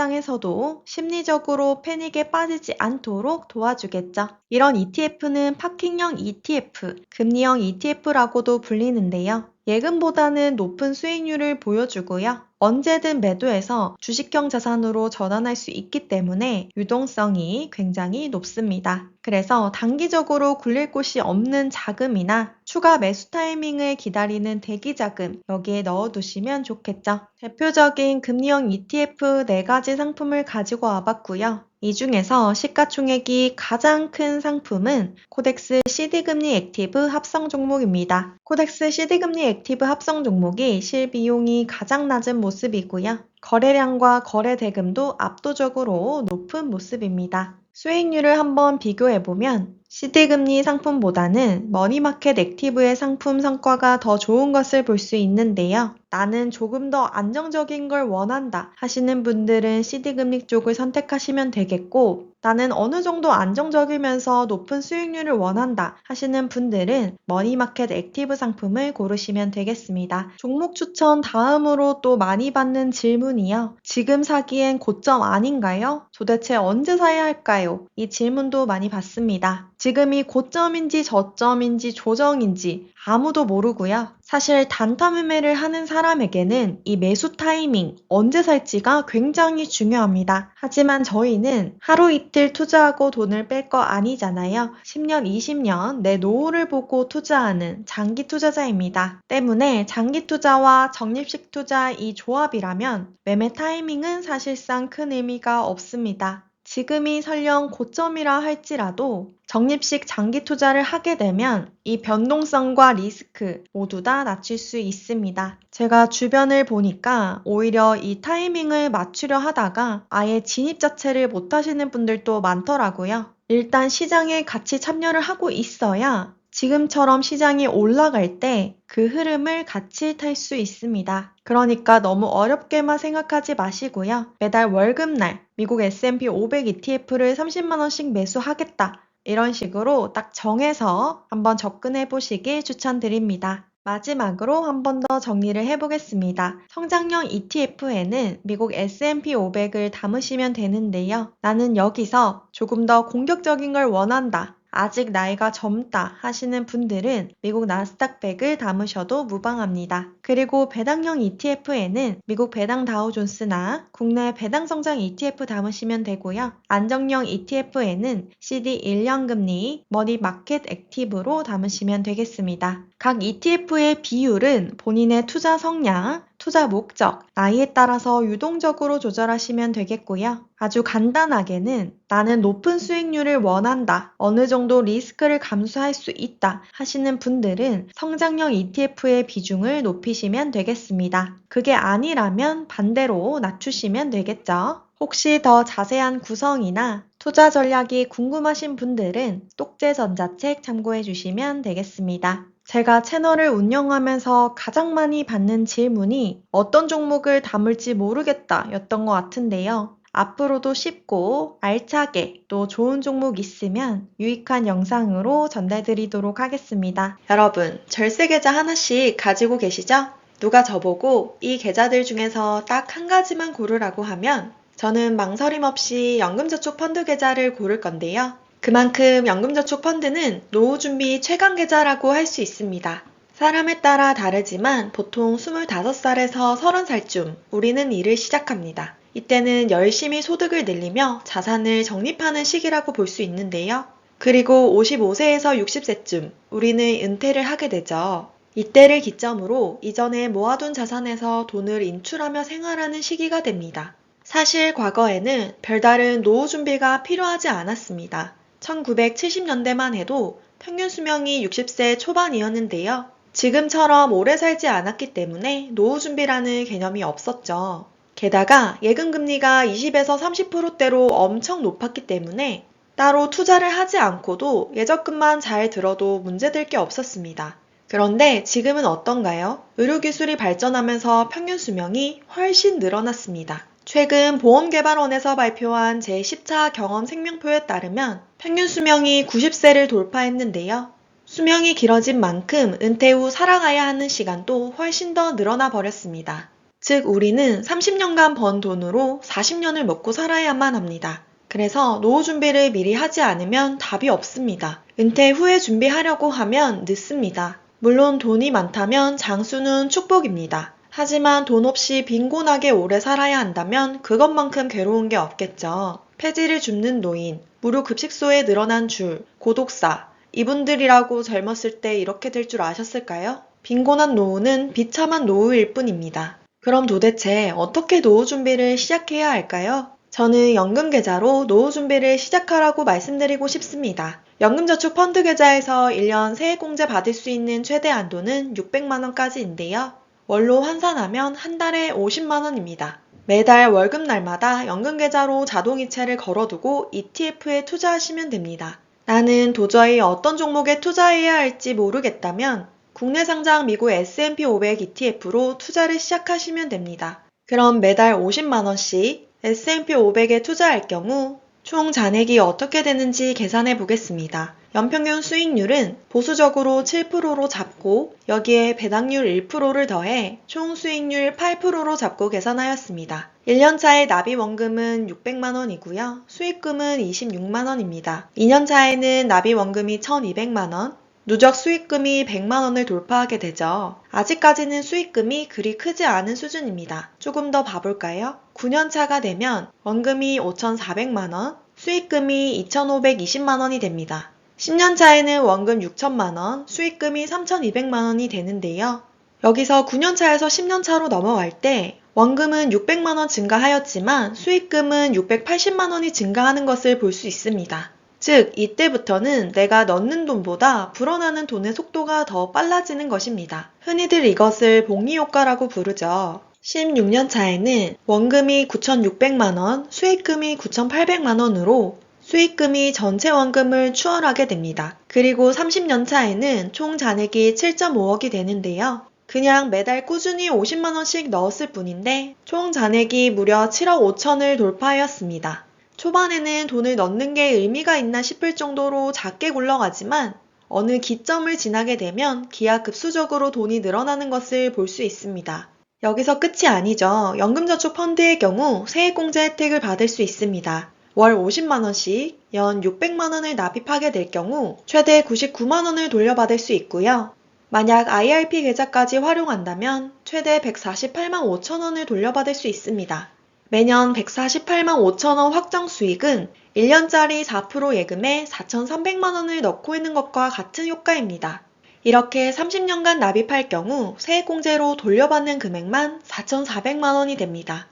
하락장에서도 심리적으로 패닉에 빠지지 않도록 도와주겠죠. 이런 ETF는 파킹형 ETF, 금리형 ETF라고도 불리는데요. 예금보다는 높은 수익률을 보여주고요. 언제든 매도해서 주식형 자산으로 전환할 수 있기 때문에 유동성이 굉장히 높습니다. 그래서 단기적으로 굴릴 곳이 없는 자금이나 추가 매수 타이밍을 기다리는 대기자금 여기에 넣어두시면 좋겠죠. 대표적인 금리형 ETF 4가지 상품을 가지고 와봤고요. 이 중에서 시가총액이 가장 큰 상품은 코덱스 CD금리 액티브 합성 종목입니다. 코덱스 CD금리 액티브 합성 종목이 실비용이 가장 낮은 모습이고요. 거래량과 거래 대금도 압도적으로 높은 모습입니다. 수익률을 한번 비교해보면 CD금리 상품보다는 머니마켓 액티브의 상품 성과가 더 좋은 것을 볼 수 있는데요. 나는 조금 더 안정적인 걸 원한다 하시는 분들은 CD금리 쪽을 선택하시면 되겠고 나는 어느 정도 안정적이면서 높은 수익률을 원한다 하시는 분들은 머니마켓 액티브 상품을 고르시면 되겠습니다. 종목 추천 다음으로 또 많이 받는 질문이요. 지금 사기엔 고점 아닌가요? 도대체 언제 사야 할까요? 이 질문도 많이 받습니다. 지금이 고점인지 저점인지 조정인지 아무도 모르고요. 사실 단타 매매를 하는 사람에게는 이 매수 타이밍, 언제 살지가 굉장히 중요합니다. 하지만 저희는 하루 이틀 투자하고 돈을 뺄 거 아니잖아요. 10년, 20년 내 노후를 보고 투자하는 장기 투자자입니다. 때문에 장기 투자와 적립식 투자 이 조합이라면 매매 타이밍은 사실상 큰 의미가 없습니다. 지금이 설령 고점이라 할지라도 적립식 장기 투자를 하게 되면 이 변동성과 리스크 모두 다 낮출 수 있습니다. 제가 주변을 보니까 오히려 이 타이밍을 맞추려 하다가 아예 진입 자체를 못 하시는 분들도 많더라고요. 일단 시장에 같이 참여를 하고 있어야 지금처럼 시장이 올라갈 때 그 흐름을 같이 탈 수 있습니다. 그러니까 너무 어렵게만 생각하지 마시고요. 매달 월급날 미국 S&P 500 ETF를 30만 원씩 매수하겠다. 이런 식으로 딱 정해서 한번 접근해 보시길 추천드립니다. 마지막으로 한 번 더 정리를 해보겠습니다. 성장형 ETF에는 미국 S&P 500을 담으시면 되는데요. 나는 여기서 조금 더 공격적인 걸 원한다. 아직 나이가 젊다 하시는 분들은 미국 나스닥 100을 담으셔도 무방합니다. 그리고 배당형 ETF에는 미국 배당 다우존스나 국내 배당 성장 ETF 담으시면 되고요. 안정형 ETF에는 CD 1년금리 머니마켓 액티브로 담으시면 되겠습니다. 각 ETF의 비율은 본인의 투자 성향, 투자 목적, 나이에 따라서 유동적으로 조절하시면 되겠고요. 아주 간단하게는 나는 높은 수익률을 원한다, 어느 정도 리스크를 감수할 수 있다 하시는 분들은 성장형 ETF의 비중을 높이시면 되겠습니다. 그게 아니라면 반대로 낮추시면 되겠죠. 혹시 더 자세한 구성이나 투자 전략이 궁금하신 분들은 똑재전자책 참고해 주시면 되겠습니다. 제가 채널을 운영하면서 가장 많이 받는 질문이 어떤 종목을 담을지 모르겠다 였던 것 같은데요. 앞으로도 쉽고 알차게 또 좋은 종목 있으면 유익한 영상으로 전달드리도록 하겠습니다. 여러분, 절세 계좌 하나씩 가지고 계시죠? 누가 저보고 이 계좌들 중에서 딱 한 가지만 고르라고 하면 저는 망설임 없이 연금저축 펀드 계좌를 고를 건데요. 그만큼 연금저축 펀드는 노후 준비 최강 계좌라고 할 수 있습니다. 사람에 따라 다르지만 보통 25살에서 30살쯤 우리는 일을 시작합니다. 이때는 열심히 소득을 늘리며 자산을 적립하는 시기라고 볼 수 있는데요. 그리고 55세에서 60세쯤 우리는 은퇴를 하게 되죠. 이때를 기점으로 이전에 모아둔 자산에서 돈을 인출하며 생활하는 시기가 됩니다. 사실 과거에는 별다른 노후 준비가 필요하지 않았습니다. 1970년대만 해도 평균 수명이 60세 초반이었는데요. 지금처럼 오래 살지 않았기 때문에 노후 준비라는 개념이 없었죠. 게다가 예금금리가 20에서 30%대로 엄청 높았기 때문에 따로 투자를 하지 않고도 예적금만 잘 들어도 문제될 게 없었습니다. 그런데 지금은 어떤가요? 의료기술이 발전하면서 평균 수명이 훨씬 늘어났습니다. 최근 보험개발원에서 발표한 제10차 경험 생명표에 따르면 평균 수명이 90세를 돌파했는데요. 수명이 길어진 만큼 은퇴 후 살아가야 하는 시간도 훨씬 더 늘어나 버렸습니다. 즉 우리는 30년간 번 돈으로 40년을 먹고 살아야만 합니다. 그래서 노후 준비를 미리 하지 않으면 답이 없습니다. 은퇴 후에 준비하려고 하면 늦습니다. 물론 돈이 많다면 장수는 축복입니다. 하지만 돈 없이 빈곤하게 오래 살아야 한다면 그것만큼 괴로운 게 없겠죠. 폐지를 줍는 노인, 무료 급식소에 늘어난 줄, 고독사, 이분들이라고 젊었을 때 이렇게 될 줄 아셨을까요? 빈곤한 노후는 비참한 노후일 뿐입니다. 그럼 도대체 어떻게 노후 준비를 시작해야 할까요? 저는 연금계좌로 노후 준비를 시작하라고 말씀드리고 싶습니다. 연금저축 펀드 계좌에서 1년 세액공제 받을 수 있는 최대 한도는 600만원까지인데요. 월로 환산하면 한 달에 50만원입니다. 매달 월급날마다 연금계좌로 자동이체를 걸어두고 ETF에 투자하시면 됩니다. 나는 도저히 어떤 종목에 투자해야 할지 모르겠다면 국내 상장 미국 S&P 500 ETF로 투자를 시작하시면 됩니다. 그럼 매달 50만원씩 S&P 500에 투자할 경우 총 잔액이 어떻게 되는지 계산해 보겠습니다. 연평균 수익률은 보수적으로 7%로 잡고 여기에 배당률 1%를 더해 총 수익률 8%로 잡고 계산하였습니다. 1년차의 납입 원금은 600만 원이고요. 수익금은 26만 원입니다. 2년차에는 납입 원금이 1200만 원, 누적 수익금이 100만 원을 돌파하게 되죠. 아직까지는 수익금이 그리 크지 않은 수준입니다. 조금 더 봐볼까요? 9년차가 되면 원금이 5,400만 원, 수익금이 2,520만 원이 됩니다. 10년차에는 원금 6천만 원, 수익금이 3,200만 원이 되는데요. 여기서 9년차에서 10년차로 넘어갈 때 원금은 600만 원 증가하였지만 수익금은 680만 원이 증가하는 것을 볼 수 있습니다. 즉, 이때부터는 내가 넣는 돈보다 불어나는 돈의 속도가 더 빨라지는 것입니다. 흔히들 이것을 복리효과라고 부르죠. 16년 차에는 원금이 9,600만 원, 수익금이 9,800만 원으로 수익금이 전체 원금을 추월하게 됩니다. 그리고 30년 차에는 총 잔액이 7.5억이 되는데요. 그냥 매달 꾸준히 50만 원씩 넣었을 뿐인데 총 잔액이 무려 7억 5천을 돌파하였습니다. 초반에는 돈을 넣는 게 의미가 있나 싶을 정도로 작게 굴러가지만 어느 기점을 지나게 되면 기하급수적으로 돈이 늘어나는 것을 볼 수 있습니다. 여기서 끝이 아니죠. 연금저축 펀드의 경우 세액공제 혜택을 받을 수 있습니다. 월 50만 원씩 연 600만 원을 납입하게 될 경우 최대 99만 원을 돌려받을 수 있고요. 만약 IRP 계좌까지 활용한다면 최대 148만 5천 원을 돌려받을 수 있습니다. 매년 148만 5천 원 확정 수익은 1년짜리 4% 예금에 4,300만 원을 넣고 있는 것과 같은 효과입니다. 이렇게 30년간 납입할 경우 세액공제로 돌려받는 금액만 4,400만 원이 됩니다.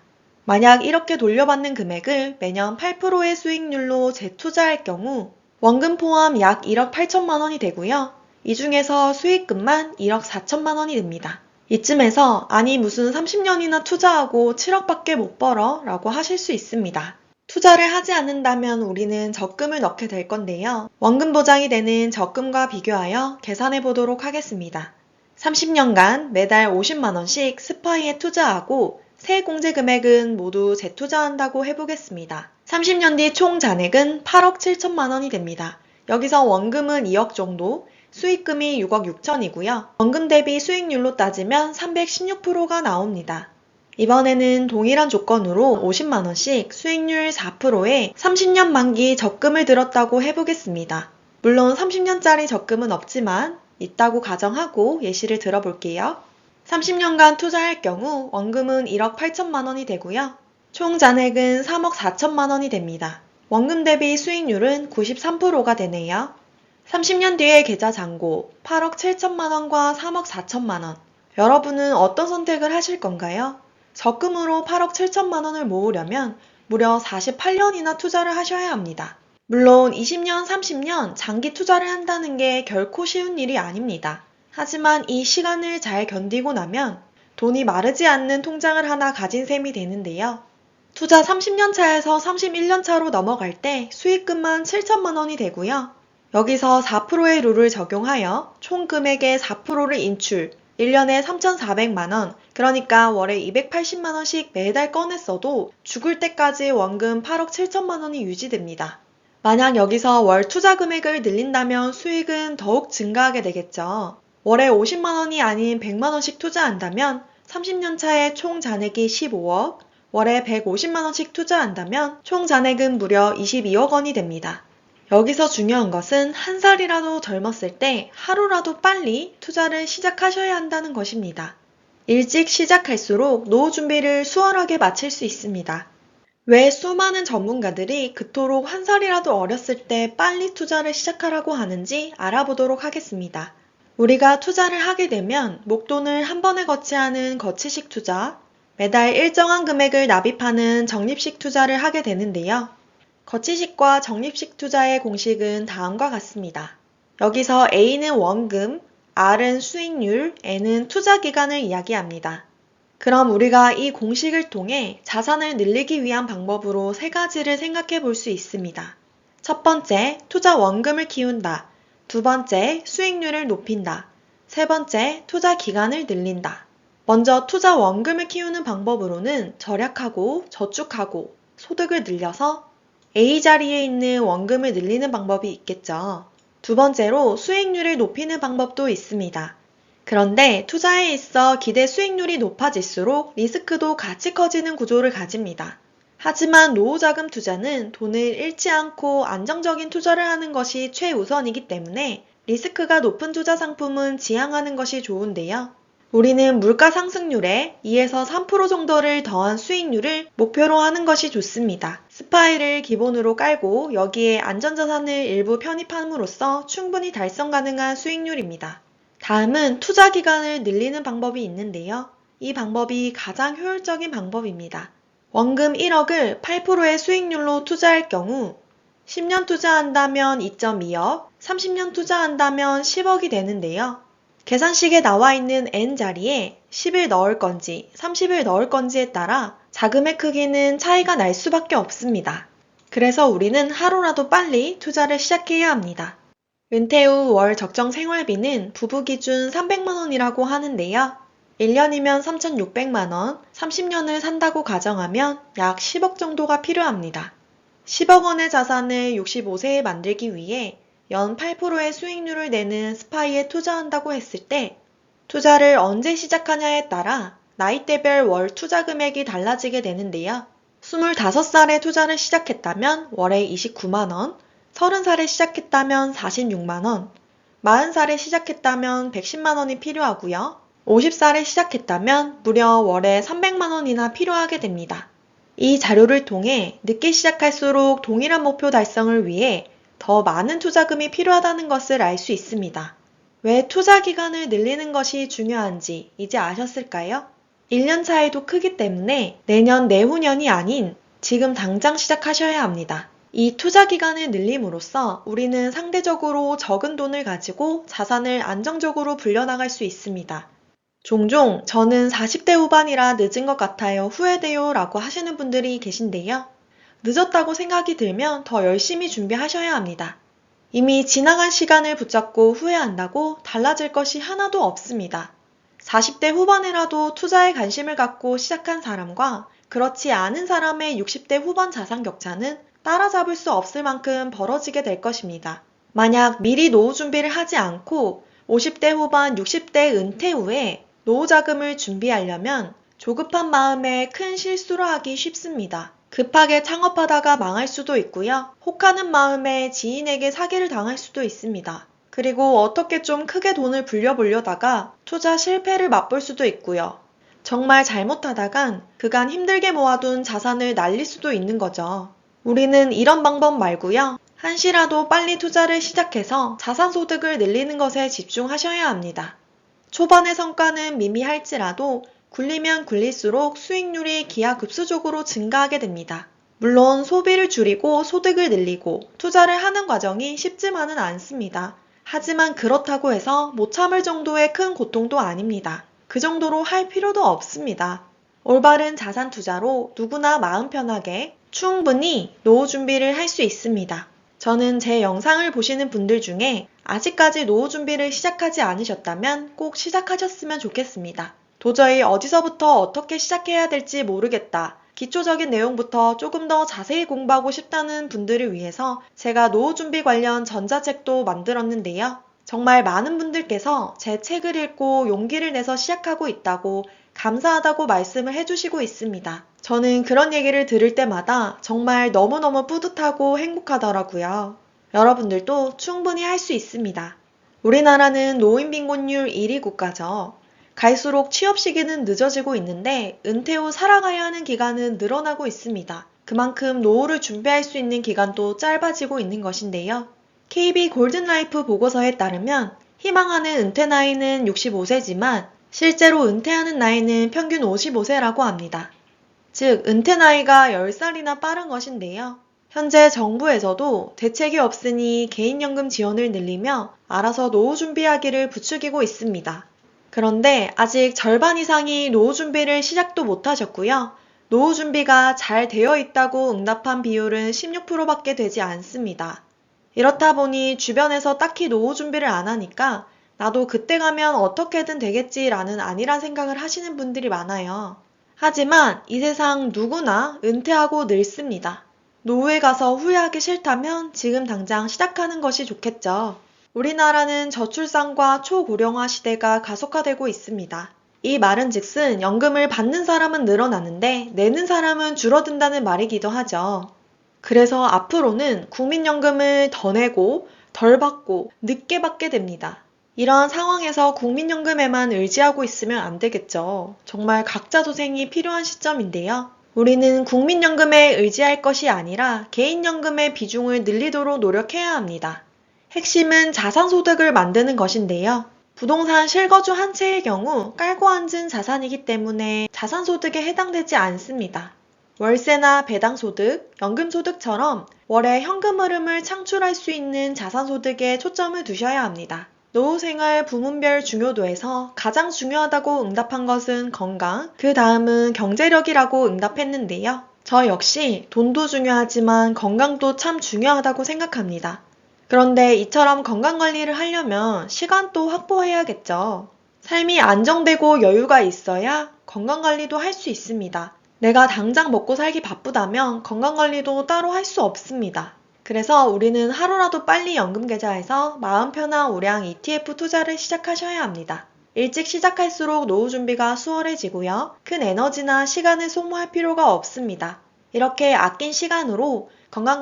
만약 이렇게 돌려받는 금액을 매년 8%의 수익률로 재투자할 경우 원금 포함 약 1억 8천만 원이 되고요. 이 중에서 수익금만 1억 4천만 원이 됩니다. 이쯤에서 아니 무슨 30년이나 투자하고 7억밖에 못 벌어 라고 하실 수 있습니다. 투자를 하지 않는다면 우리는 적금을 넣게 될 건데요. 원금 보장이 되는 적금과 비교하여 계산해 보도록 하겠습니다. 30년간 매달 50만 원씩 스파이에 투자하고 세액공제 금액은 모두 재투자한다고 해보겠습니다. 30년 뒤 총 잔액은 8억 7천만 원이 됩니다. 여기서 원금은 2억 정도, 수익금이 6억 6천이고요. 원금 대비 수익률로 따지면 316%가 나옵니다. 이번에는 동일한 조건으로 50만 원씩 수익률 4%에 30년 만기 적금을 들었다고 해보겠습니다. 물론 30년짜리 적금은 없지만 있다고 가정하고 예시를 들어볼게요. 30년간 투자할 경우 원금은 1억 8천만 원이 되고요. 총 잔액은 3억 4천만 원이 됩니다. 원금 대비 수익률은 93%가 되네요. 30년 뒤에 계좌 잔고 8억 7천만 원과 3억 4천만 원. 여러분은 어떤 선택을 하실 건가요? 적금으로 8억 7천만 원을 모으려면 무려 48년이나 투자를 하셔야 합니다. 물론 20년, 30년 장기 투자를 한다는 게 결코 쉬운 일이 아닙니다. 하지만 이 시간을 잘 견디고 나면 돈이 마르지 않는 통장을 하나 가진 셈이 되는데요. 투자 30년 차에서 31년 차로 넘어갈 때 수익금만 7천만 원이 되고요. 여기서 4%의 룰을 적용하여 총 금액의 4%를 인출, 1년에 3,400만 원, 그러니까 월에 280만 원씩 매달 꺼냈어도 죽을 때까지 원금 8억 7천만 원이 유지됩니다. 만약 여기서 월 투자 금액을 늘린다면 수익은 더욱 증가하게 되겠죠. 월에 50만 원이 아닌 100만 원씩 투자한다면 30년 차에 총 잔액이 15억, 월에 150만 원씩 투자한다면 총 잔액은 무려 22억 원이 됩니다. 여기서 중요한 것은 한 살이라도 젊었을 때 하루라도 빨리 투자를 시작하셔야 한다는 것입니다. 일찍 시작할수록 노후 준비를 수월하게 마칠 수 있습니다. 왜 수많은 전문가들이 그토록 한 살이라도 어렸을 때 빨리 투자를 시작하라고 하는지 알아보도록 하겠습니다. 우리가 투자를 하게 되면 목돈을 한 번에 거치하는 거치식 투자, 매달 일정한 금액을 납입하는 적립식 투자를 하게 되는데요. 거치식과 적립식 투자의 공식은 다음과 같습니다. 여기서 A는 원금, R은 수익률, N은 투자 기간을 이야기합니다. 그럼 우리가 이 공식을 통해 자산을 늘리기 위한 방법으로 세 가지를 생각해 볼 수 있습니다. 첫 번째, 투자 원금을 키운다. 두 번째, 수익률을 높인다. 세 번째, 투자 기간을 늘린다. 먼저 투자 원금을 키우는 방법으로는 절약하고 저축하고 소득을 늘려서 A 자리에 있는 원금을 늘리는 방법이 있겠죠. 두 번째로 수익률을 높이는 방법도 있습니다. 그런데 투자에 있어 기대 수익률이 높아질수록 리스크도 같이 커지는 구조를 가집니다. 하지만 노후자금 투자는 돈을 잃지 않고 안정적인 투자를 하는 것이 최우선이기 때문에 리스크가 높은 투자 상품은 지양하는 것이 좋은데요. 우리는 물가 상승률에 2에서 3% 정도를 더한 수익률을 목표로 하는 것이 좋습니다. 스파이를 기본으로 깔고 여기에 안전자산을 일부 편입함으로써 충분히 달성 가능한 수익률입니다. 다음은 투자 기간을 늘리는 방법이 있는데요. 이 방법이 가장 효율적인 방법입니다. 원금 1억을 8%의 수익률로 투자할 경우 10년 투자한다면 2.2억, 30년 투자한다면 10억이 되는데요. 계산식에 나와 있는 N 자리에 10을 넣을 건지 30을 넣을 건지에 따라 자금의 크기는 차이가 날 수밖에 없습니다. 그래서 우리는 하루라도 빨리 투자를 시작해야 합니다. 은퇴 후 월 적정 생활비는 부부 기준 300만 원이라고 하는데요. 1년이면 3,600만 원, 30년을 산다고 가정하면 약 10억 정도가 필요합니다. 10억 원의 자산을 65세에 만들기 위해 연 8%의 수익률을 내는 스파이에 투자한다고 했을 때 투자를 언제 시작하냐에 따라 나이대별 월 투자 금액이 달라지게 되는데요. 25살에 투자를 시작했다면 월에 29만 원, 30살에 시작했다면 46만 원, 40살에 시작했다면 110만 원이 필요하고요. 50살에 시작했다면 무려 월에 300만 원이나 필요하게 됩니다. 이 자료를 통해 늦게 시작할수록 동일한 목표 달성을 위해 더 많은 투자금이 필요하다는 것을 알 수 있습니다. 왜 투자 기간을 늘리는 것이 중요한지 이제 아셨을까요? 1년 차이도 크기 때문에 내년, 내후년이 아닌 지금 당장 시작하셔야 합니다. 이 투자 기간을 늘림으로써 우리는 상대적으로 적은 돈을 가지고 자산을 안정적으로 불려나갈 수 있습니다. 종종 저는 40대 후반이라 늦은 것 같아요, 후회돼요 라고 하시는 분들이 계신데요. 늦었다고 생각이 들면 더 열심히 준비하셔야 합니다. 이미 지나간 시간을 붙잡고 후회한다고 달라질 것이 하나도 없습니다. 40대 후반에라도 투자에 관심을 갖고 시작한 사람과 그렇지 않은 사람의 60대 후반 자산 격차는 따라잡을 수 없을 만큼 벌어지게 될 것입니다. 만약 미리 노후 준비를 하지 않고 50대 후반, 60대 은퇴 후에 노후 자금을 준비하려면 조급한 마음에 큰 실수를 하기 쉽습니다. 급하게 창업하다가 망할 수도 있고요. 혹하는 마음에 지인에게 사기를 당할 수도 있습니다. 그리고 어떻게 좀 크게 돈을 불려보려다가 투자 실패를 맛볼 수도 있고요. 정말 잘못하다간 그간 힘들게 모아둔 자산을 날릴 수도 있는 거죠. 우리는 이런 방법 말고요. 한시라도 빨리 투자를 시작해서 자산 소득을 늘리는 것에 집중하셔야 합니다. 초반의 성과는 미미할지라도 굴리면 굴릴수록 수익률이 기하급수적으로 증가하게 됩니다. 물론 소비를 줄이고 소득을 늘리고 투자를 하는 과정이 쉽지만은 않습니다. 하지만 그렇다고 해서 못 참을 정도의 큰 고통도 아닙니다. 그 정도로 할 필요도 없습니다. 올바른 자산 투자로 누구나 마음 편하게 충분히 노후 준비를 할 수 있습니다. 저는 제 영상을 보시는 분들 중에 아직까지 노후 준비를 시작하지 않으셨다면 꼭 시작하셨으면 좋겠습니다. 도저히 어디서부터 어떻게 시작해야 될지 모르겠다. 기초적인 내용부터 조금 더 자세히 공부하고 싶다는 분들을 위해서 제가 노후 준비 관련 전자책도 만들었는데요. 정말 많은 분들께서 제 책을 읽고 용기를 내서 시작하고 있다고 감사하다고 말씀을 해주시고 있습니다. 저는 그런 얘기를 들을 때마다 정말 너무너무 뿌듯하고 행복하더라고요. 여러분들도 충분히 할 수 있습니다. 우리나라는 노인 빈곤율 1위 국가죠. 갈수록 취업 시기는 늦어지고 있는데 은퇴 후 살아가야 하는 기간은 늘어나고 있습니다. 그만큼 노후를 준비할 수 있는 기간도 짧아지고 있는 것인데요. KB 골든라이프 보고서에 따르면 희망하는 은퇴 나이는 65세지만 실제로 은퇴하는 나이는 평균 55세라고 합니다. 즉, 은퇴 나이가 10살이나 빠른 것인데요. 현재 정부에서도 대책이 없으니 개인연금 지원을 늘리며 알아서 노후 준비하기를 부추기고 있습니다. 그런데 아직 절반 이상이 노후 준비를 시작도 못하셨고요. 노후 준비가 잘 되어 있다고 응답한 비율은 16%밖에 되지 않습니다. 이렇다 보니 주변에서 딱히 노후 준비를 안 하니까 나도 그때 가면 어떻게든 되겠지라는 안일한 생각을 하시는 분들이 많아요. 하지만 이 세상 누구나 은퇴하고 늙습니다. 노후에 가서 후회하기 싫다면 지금 당장 시작하는 것이 좋겠죠. 우리나라는 저출산과 초고령화 시대가 가속화되고 있습니다. 이 말은즉슨 연금을 받는 사람은 늘어나는데 내는 사람은 줄어든다는 말이기도 하죠. 그래서 앞으로는 국민연금을 더 내고 덜 받고 늦게 받게 됩니다. 이러한 상황에서 국민연금에만 의지하고 있으면 안 되겠죠. 정말 각자 도생이 필요한 시점인데요. 우리는 국민연금에 의지할 것이 아니라 개인연금의 비중을 늘리도록 노력해야 합니다. 핵심은 자산소득을 만드는 것인데요. 부동산 실거주 한 채의 경우 깔고 앉은 자산이기 때문에 자산소득에 해당되지 않습니다. 월세나 배당소득, 연금소득처럼 월에 현금 흐름을 창출할 수 있는 자산소득에 초점을 두셔야 합니다. 노후생활 부문별 중요도에서 가장 중요하다고 응답한 것은 건강, 그 다음은 경제력이라고 응답했는데요. 저 역시 돈도 중요하지만 건강도 참 중요하다고 생각합니다. 그런데 이처럼 건강관리를 하려면 시간도 확보해야겠죠. 삶이 안정되고 여유가 있어야 건강관리도 할 수 있습니다. 내가 당장 먹고 살기 바쁘다면 건강관리도 따로 할 수 없습니다. 그래서 우리는 하루라도 빨리 연금계좌에서 마음 편한 우량 ETF 투자를 시작하셔야 합니다. 일찍 시작할수록 노후 준비가 수월해지고요. 큰 에너지나 시간을 소모할 필요가 없습니다. 이렇게 아낀 시간으로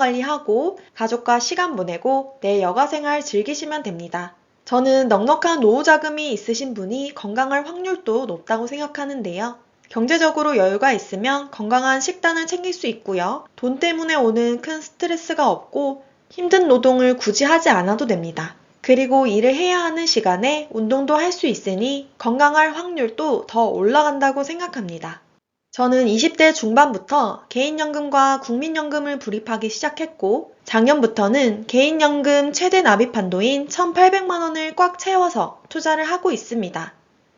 건강관리하고 가족과 시간 보내고 내 여가생활 즐기시면 됩니다. 저는 넉넉한 노후 자금이 있으신 분이 건강할 확률도 높다고 생각하는데요. 경제적으로 여유가 있으면 건강한 식단을 챙길 수 있고요. 돈 때문에 오는 큰 스트레스가 없고 힘든 노동을 굳이 하지 않아도 됩니다. 그리고 일을 해야 하는 시간에 운동도 할 수 있으니 건강할 확률도 더 올라간다고 생각합니다. 저는 20대 중반부터 개인연금과 국민연금을 불입하기 시작했고 작년부터는 개인연금 최대 납입 한도인 1,800만 원을 꽉 채워서 투자를 하고 있습니다.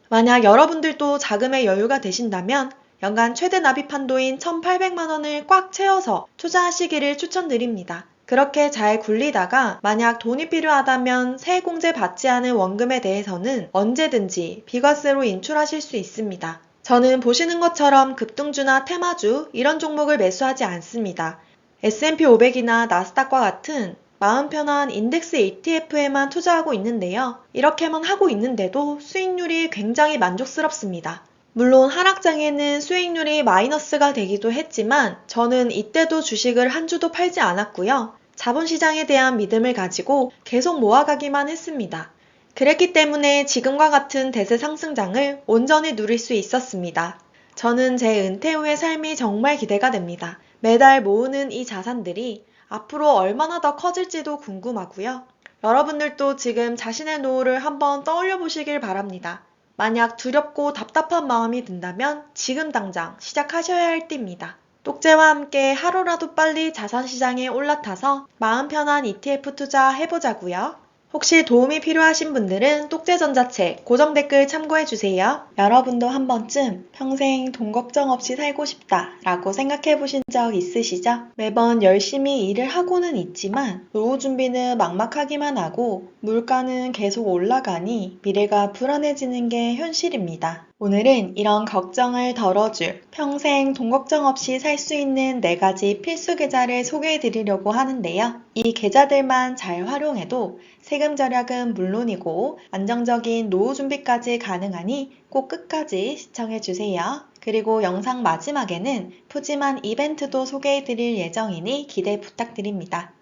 만약 여러분들도 자금의 여유가 되신다면 연간 최대 납입 한도인 1,800만 원을 꽉 채워서 투자하시기를 추천드립니다. 그렇게 잘 굴리다가 만약 돈이 필요하다면 세액공제 받지 않은 원금에 대해서는 언제든지 비과세로 인출하실 수 있습니다. 저는 보시는 것처럼 급등주나 테마주 이런 종목을 매수하지 않습니다. S&P 500이나 나스닥과 같은 마음 편한 인덱스 ETF에만 투자하고 있는데요. 이렇게만 하고 있는데도 수익률이 굉장히 만족스럽습니다. 물론 하락장에는 수익률이 마이너스가 되기도 했지만 저는 이때도 주식을 한 주도 팔지 않았고요. 자본시장에 대한 믿음을 가지고 계속 모아가기만 했습니다. 그랬기 때문에 지금과 같은 대세 상승장을 온전히 누릴 수 있었습니다. 저는 제 은퇴 후의 삶이 정말 기대가 됩니다. 매달 모으는 이 자산들이 앞으로 얼마나 더 커질지도 궁금하고요. 여러분들도 지금 자신의 노후를 한번 떠올려 보시길 바랍니다. 만약 두렵고 답답한 마음이 든다면 지금 당장 시작하셔야 할 때입니다. 똑재와 함께 하루라도 빨리 자산시장에 올라타서 마음 편한 ETF 투자 해보자고요. 혹시 도움이 필요하신 분들은 똑재전자책 고정 댓글 참고해주세요. 여러분도 한 번쯤 평생 돈 걱정 없이 살고 싶다 라고 생각해 보신 적 있으시죠? 매번 열심히 일을 하고는 있지만 노후 준비는 막막하기만 하고 물가는 계속 올라가니 미래가 불안해지는 게 현실입니다. 오늘은 이런 걱정을 덜어줄 평생 돈 걱정 없이 살 수 있는 4가지 필수 계좌를 소개해 드리려고 하는데요. 이 계좌들만 잘 활용해도 세금 절약은 물론이고 안정적인 노후 준비까지 가능하니 꼭 끝까지 시청해 주세요. 그리고 영상 마지막에는 푸짐한 이벤트도 소개해 드릴 예정이니 기대 부탁드립니다.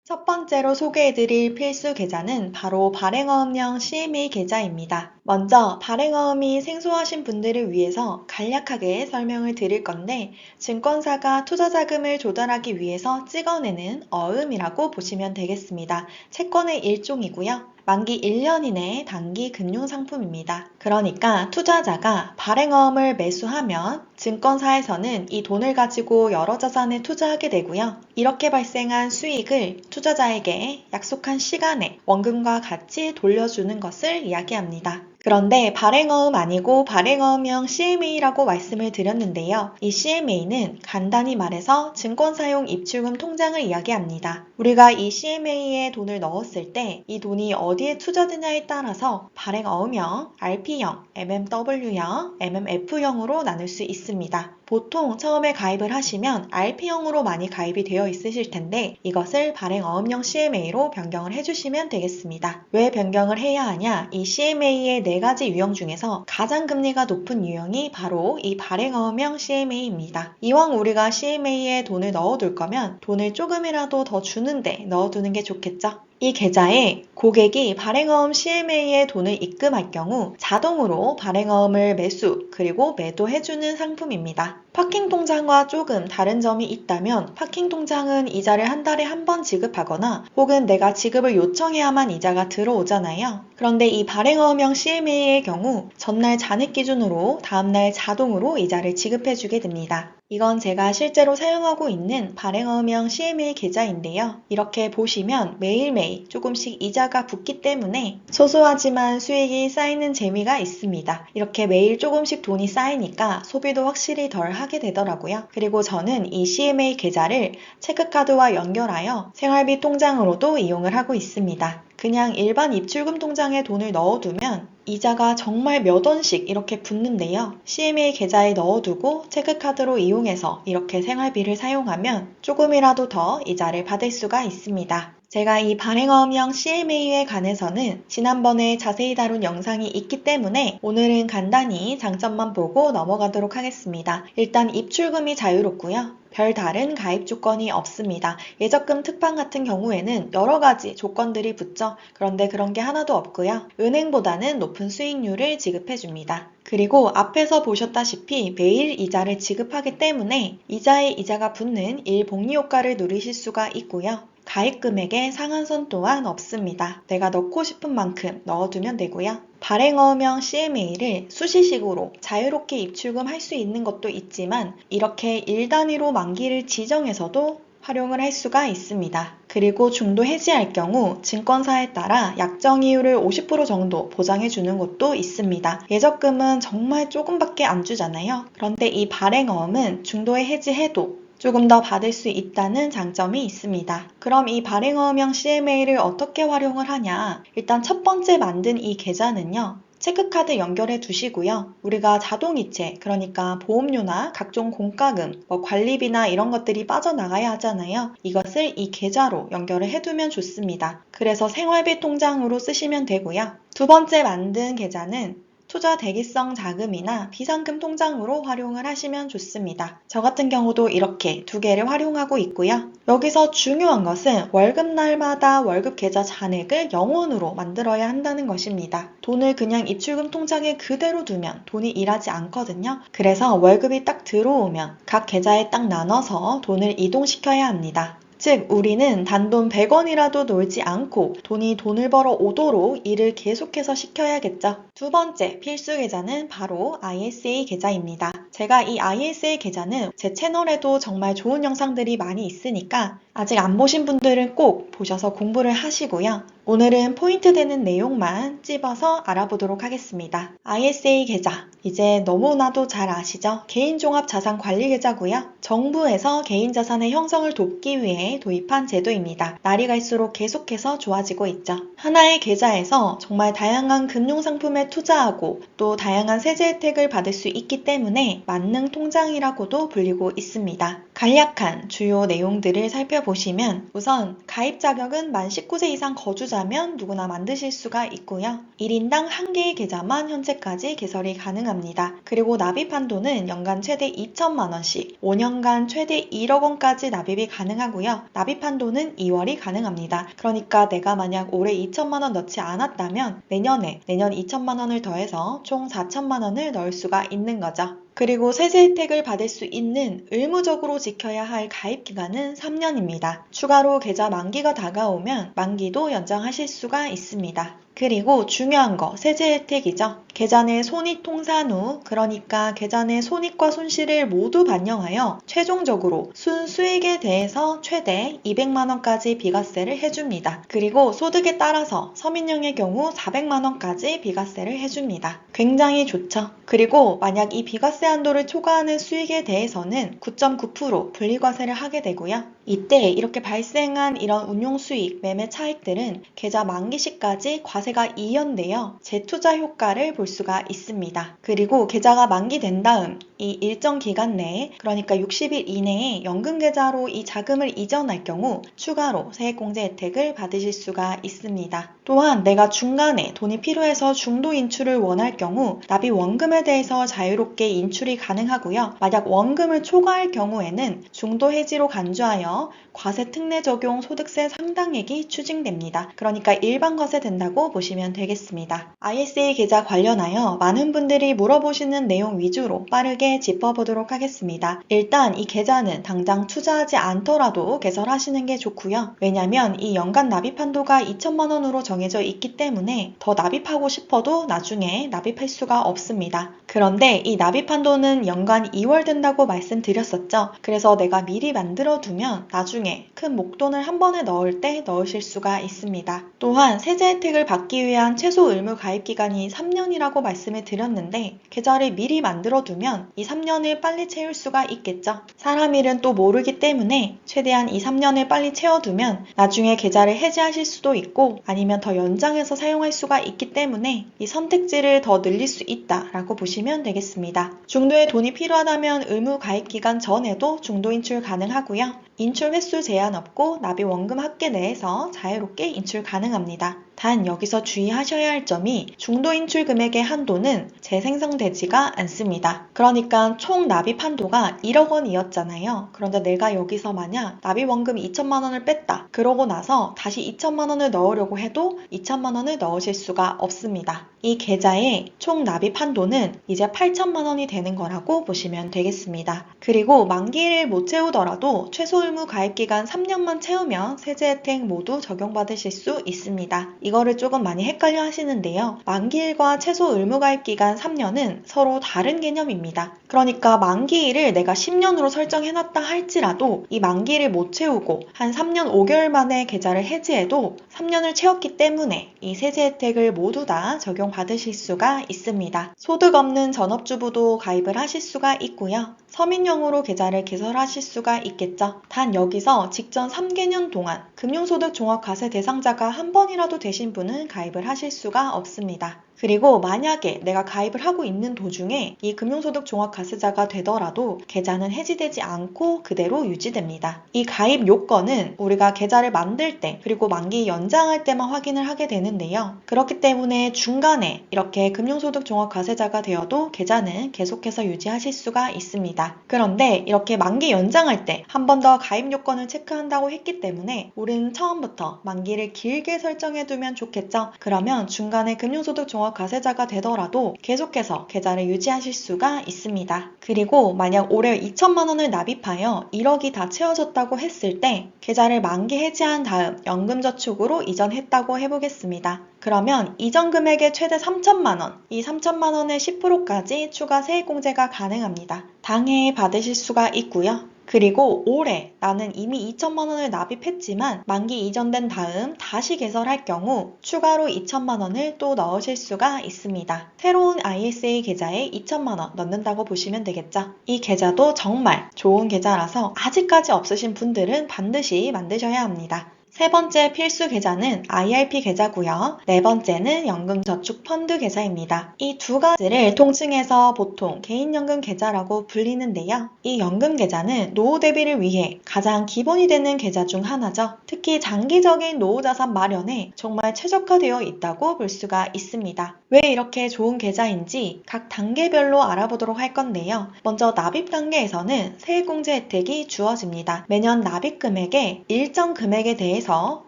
첫 번째로 소개해드릴 필수 계좌는 바로 발행어음형 CMA 계좌입니다. 먼저 발행어음이 생소하신 분들을 위해서 간략하게 설명을 드릴 건데 증권사가 투자자금을 조달하기 위해서 찍어내는 어음이라고 보시면 되겠습니다. 채권의 일종이고요. 만기 1년 이내 단기 금융상품입니다. 그러니까 투자자가 발행어음을 매수하면 증권사에서는 이 돈을 가지고 여러 자산에 투자하게 되고요. 이렇게 발생한 수익을 투자자에게 약속한 시간에 원금과 같이 돌려주는 것을 이야기합니다. 그런데 발행어음 아니고 발행어음형 CMA라고 말씀을 드렸는데요. 이 CMA는 간단히 말해서 증권사용 입출금 통장을 이야기합니다. 우리가 이 CMA에 돈을 넣었을 때 이 돈이 어디에 투자되냐에 따라서 발행어음형, RP형, MMW형, MMF형으로 나눌 수 있습니다. 보통 처음에 가입을 하시면 RP형으로 많이 가입이 되어 있으실 텐데 이것을 발행어음형 CMA로 변경을 해주시면 되겠습니다. 왜 변경을 해야 하냐? 이 CMA의 4가지 유형 중에서 가장 금리가 높은 유형이 바로 이 발행어음형 CMA입니다. 이왕 우리가 CMA에 돈을 넣어둘 거면 돈을 조금이라도 더 주는데 넣어두는 게 좋겠죠? 이 계좌에 고객이 발행어음 CMA에 돈을 입금할 경우 자동으로 발행어음을 매수 그리고 매도해주는 상품입니다. 파킹 통장과 조금 다른 점이 있다면 파킹 통장은 이자를 한 달에 한 번 지급하거나 혹은 내가 지급을 요청해야만 이자가 들어오잖아요. 그런데 이 발행어음형 CMA의 경우 전날 잔액 기준으로 다음날 자동으로 이자를 지급해주게 됩니다. 이건 제가 실제로 사용하고 있는 발행어음형 CMA 계좌인데요. 이렇게 보시면 매일매일 조금씩 이자가 붙기 때문에 소소하지만 수익이 쌓이는 재미가 있습니다. 이렇게 매일 조금씩 돈이 쌓이니까 소비도 확실히 덜 하게 되더라고요. 그리고 저는 이 CMA 계좌를 체크카드와 연결하여 생활비 통장으로도 이용을 하고 있습니다. 그냥 일반 입출금 통장에 돈을 넣어두면 이자가 정말 몇 원씩 이렇게 붙는데요. CMA 계좌에 넣어두고 체크카드로 이용해서 이렇게 생활비를 사용하면 조금이라도 더 이자를 받을 수가 있습니다. 제가 이 발행어음형 CMA에 관해서는 지난번에 자세히 다룬 영상이 있기 때문에 오늘은 간단히 장점만 보고 넘어가도록 하겠습니다. 일단 입출금이 자유롭고요. 별다른 가입 조건이 없습니다. 예적금 특판 같은 경우에는 여러 가지 조건들이 붙죠. 그런데 그런 게 하나도 없고요. 은행보다는 높은 수익률을 지급해줍니다. 그리고 앞에서 보셨다시피 매일 이자를 지급하기 때문에 이자에 이자가 붙는 일복리 효과를 누리실 수가 있고요. 가입 금액의 상한선 또한 없습니다. 내가 넣고 싶은 만큼 넣어두면 되고요. 발행어음형 CMA를 수시식으로 자유롭게 입출금할 수 있는 것도 있지만 이렇게 일 단위로 만기를 지정해서도 활용을 할 수가 있습니다. 그리고 중도 해지할 경우 증권사에 따라 약정 이율을 50% 정도 보장해 주는 곳도 있습니다. 예적금은 정말 조금밖에 안 주잖아요. 그런데 이 발행어음은 중도에 해지해도 조금 더 받을 수 있다는 장점이 있습니다. 그럼 이 발행어음형 CMA를 어떻게 활용을 하냐? 일단 첫 번째 만든 이 계좌는요. 체크카드 연결해 두시고요. 우리가 자동이체, 그러니까 보험료나 각종 공과금, 관리비나 이런 것들이 빠져나가야 하잖아요. 이것을 이 계좌로 연결을 해두면 좋습니다. 그래서 생활비 통장으로 쓰시면 되고요. 두 번째 만든 계좌는 투자 대기성 자금이나 비상금 통장으로 활용을 하시면 좋습니다. 저 같은 경우도 이렇게 두 개를 활용하고 있고요. 여기서 중요한 것은 월급날마다 월급 계좌 잔액을 0원으로 만들어야 한다는 것입니다. 돈을 그냥 입출금 통장에 그대로 두면 돈이 일하지 않거든요. 그래서 월급이 딱 들어오면 각 계좌에 딱 나눠서 돈을 이동시켜야 합니다. 즉 우리는 단돈 100원이라도 놀지 않고 돈을 벌어 오도록 일을 계속해서 시켜야겠죠. 두 번째 필수 계좌는 바로 ISA 계좌입니다. 제가 이 ISA 계좌는 제 채널에도 정말 좋은 영상들이 많이 있으니까 아직 안 보신 분들은 꼭 보셔서 공부를 하시고요. 오늘은 포인트 되는 내용만 찝어서 알아보도록 하겠습니다. ISA 계좌, 이제 너무나도 잘 아시죠? 개인종합자산관리계좌고요. 정부에서 개인자산의 형성을 돕기 위해 도입한 제도입니다. 날이 갈수록 계속해서 좋아지고 있죠. 하나의 계좌에서 정말 다양한 금융상품에 투자하고 또 다양한 세제 혜택을 받을 수 있기 때문에 만능통장이라고도 불리고 있습니다. 간략한 주요 내용들을 살펴보시면 우선 가입 자격은 만 19세 이상 거주자면 누구나 만드실 수가 있고요. 1인당 1개의 계좌만 현재까지 개설이 가능합니다. 그리고 납입 한도는 연간 최대 2천만 원씩, 5년간 최대 1억 원까지 납입이 가능하고요. 납입 한도는 2월이 가능합니다. 그러니까 내가 만약 올해 2천만 원 넣지 않았다면 내년 2천만 원을 더해서 총 4천만 원을 넣을 수가 있는 거죠. 그리고 세제 혜택을 받을 수 있는 의무적으로 지켜야 할 가입 기간은 3년입니다. 추가로 계좌 만기가 다가오면 만기도 연장하실 수가 있습니다. 그리고 중요한 거 세제 혜택이죠. 계좌 내 손익통산 후, 그러니까 계좌 내 손익과 손실을 모두 반영하여 최종적으로 순수익에 대해서 최대 200만 원까지 비과세를 해줍니다. 그리고 소득에 따라서 서민형의 경우 400만 원까지 비과세를 해줍니다. 굉장히 좋죠. 그리고 만약 이 비과세 한도를 초과하는 수익에 대해서는 9.9% 분리과세를 하게 되고요. 이때 이렇게 발생한 이런 운용 수익, 매매 차익들은 계좌 만기 시까지 과세가 이연되어 재투자 효과를 볼 수가 있습니다. 그리고 계좌가 만기된 다음 이 일정 기간 내에, 그러니까 60일 이내에 연금계좌로 이 자금을 이전할 경우 추가로 세액공제 혜택을 받으실 수가 있습니다. 또한 내가 중간에 돈이 필요해서 중도 인출을 원할 경우 납입 원금에 대해서 자유롭게 인출이 가능하고요. 만약 원금을 초과할 경우에는 중도 해지로 간주하여 과세 특례 적용 소득세 상당액이 추징됩니다. 그러니까 일반 과세 된다고 보시면 되겠습니다. ISA 계좌 관련하여 많은 분들이 물어보시는 내용 위주로 빠르게 짚어보도록 하겠습니다. 일단 이 계좌는 당장 투자하지 않더라도 개설하시는 게 좋고요. 왜냐하면 이 연간 납입 한도가 2천만 원으로 정해져 있기 때문에 더 납입하고 싶어도 나중에 납입할 수가 없습니다. 그런데 이 납입 한도는 연간 2월 된다고 말씀드렸었죠. 그래서 내가 미리 만들어 두면 나중에 큰 목돈을 한 번에 넣을 때 넣으실 수가 있습니다. 또한 세제 혜택을 받기 위한 최소 의무 가입 기간이 3년이라고 말씀을 드렸는데 계좌를 미리 만들어 두면 이 3년을 빨리 채울 수가 있겠죠. 사람 일은 또 모르기 때문에 최대한 이 3년을 빨리 채워두면 나중에 계좌를 해지하실 수도 있고 아니면 더 연장해서 사용할 수가 있기 때문에 이 선택지를 더 늘릴 수 있다라고 보시면 되겠습니다. 중도에 돈이 필요하다면 의무 가입 기간 전에도 중도 인출 가능하고요. 인출 횟수 제한 없고 납입 원금 합계 내에서 자유롭게 인출 가능합니다. 단 여기서 주의하셔야 할 점이 중도 인출 금액의 한도는 재생성되지가 않습니다. 그러니까 총 납입 한도가 1억 원이었잖아요. 그런데 내가 여기서 만약 납입 원금 2천만 원을 뺐다. 그러고 나서 다시 2천만 원을 넣으려고 해도 2천만 원을 넣으실 수가 없습니다. 이 계좌의 총 납입 한도는 이제 8천만 원이 되는 거라고 보시면 되겠습니다. 그리고 만기를 못 채우더라도 최소 의무 가입 기간 3년만 채우면 세제 혜택 모두 적용받으실 수 있습니다. 이거를 조금 많이 헷갈려 하시는데요. 만기일과 최소 의무 가입 기간 3년은 서로 다른 개념입니다. 그러니까 만기일을 내가 10년으로 설정해놨다 할지라도 이 만기일을 못 채우고 한 3년 5개월 만에 계좌를 해지해도 3년을 채웠기 때문에 이 세제 혜택을 모두 다 적용받으실 수가 있습니다. 소득 없는 전업주부도 가입을 하실 수가 있고요. 서민용으로 계좌를 개설하실 수가 있겠죠. 단 여기서 직전 3개년 동안 금융소득 종합과세 대상자가 한 번이라도 되신 분은 가입을 하실 수가 없습니다. 그리고 만약에 내가 가입을 하고 있는 도중에 이 금융소득 종합과세자가 되더라도 계좌는 해지되지 않고 그대로 유지됩니다. 이 가입 요건은 우리가 계좌를 만들 때 그리고 만기 연장할 때만 확인을 하게 되는데요. 그렇기 때문에 중간에 이렇게 금융소득 종합과세자가 되어도 계좌는 계속해서 유지하실 수가 있습니다. 그런데 이렇게 만기 연장할 때 한 번 더 가입 요건을 체크한다고 했기 때문에 우리는 처음부터 만기를 길게 설정해두면 좋겠죠. 그러면 중간에 금융소득 종합과세자가 되더라도 계속해서 계좌를 유지하실 수가 있습니다. 그리고 만약 올해 2천만 원을 납입하여 1억이 다 채워졌다고 했을 때 계좌를 만기 해지한 다음 연금저축으로 이전했다고 해보겠습니다. 그러면 이전 금액의 최대 3천만 원, 이 3천만 원의 10%까지 추가 세액공제가 가능합니다. 당해에 받으실 수가 있고요. 그리고 올해 나는 이미 2천만 원을 납입했지만 만기 이전된 다음 다시 개설할 경우 추가로 2천만 원을 또 넣으실 수가 있습니다. 새로운 ISA 계좌에 2천만 원 넣는다고 보시면 되겠죠. 이 계좌도 정말 좋은 계좌라서 아직까지 없으신 분들은 반드시 만드셔야 합니다. 세 번째 필수 계좌는 IRP 계좌고요. 네 번째는 연금저축펀드 계좌입니다. 이 두 가지를 통칭해서 보통 개인연금 계좌라고 불리는데요. 이 연금 계좌는 노후 대비를 위해 가장 기본이 되는 계좌 중 하나죠. 특히 장기적인 노후 자산 마련에 정말 최적화되어 있다고 볼 수가 있습니다. 왜 이렇게 좋은 계좌인지 각 단계별로 알아보도록 할 건데요. 먼저 납입 단계에서는 세액공제 혜택이 주어집니다. 매년 납입 금액의 일정 금액에 대해서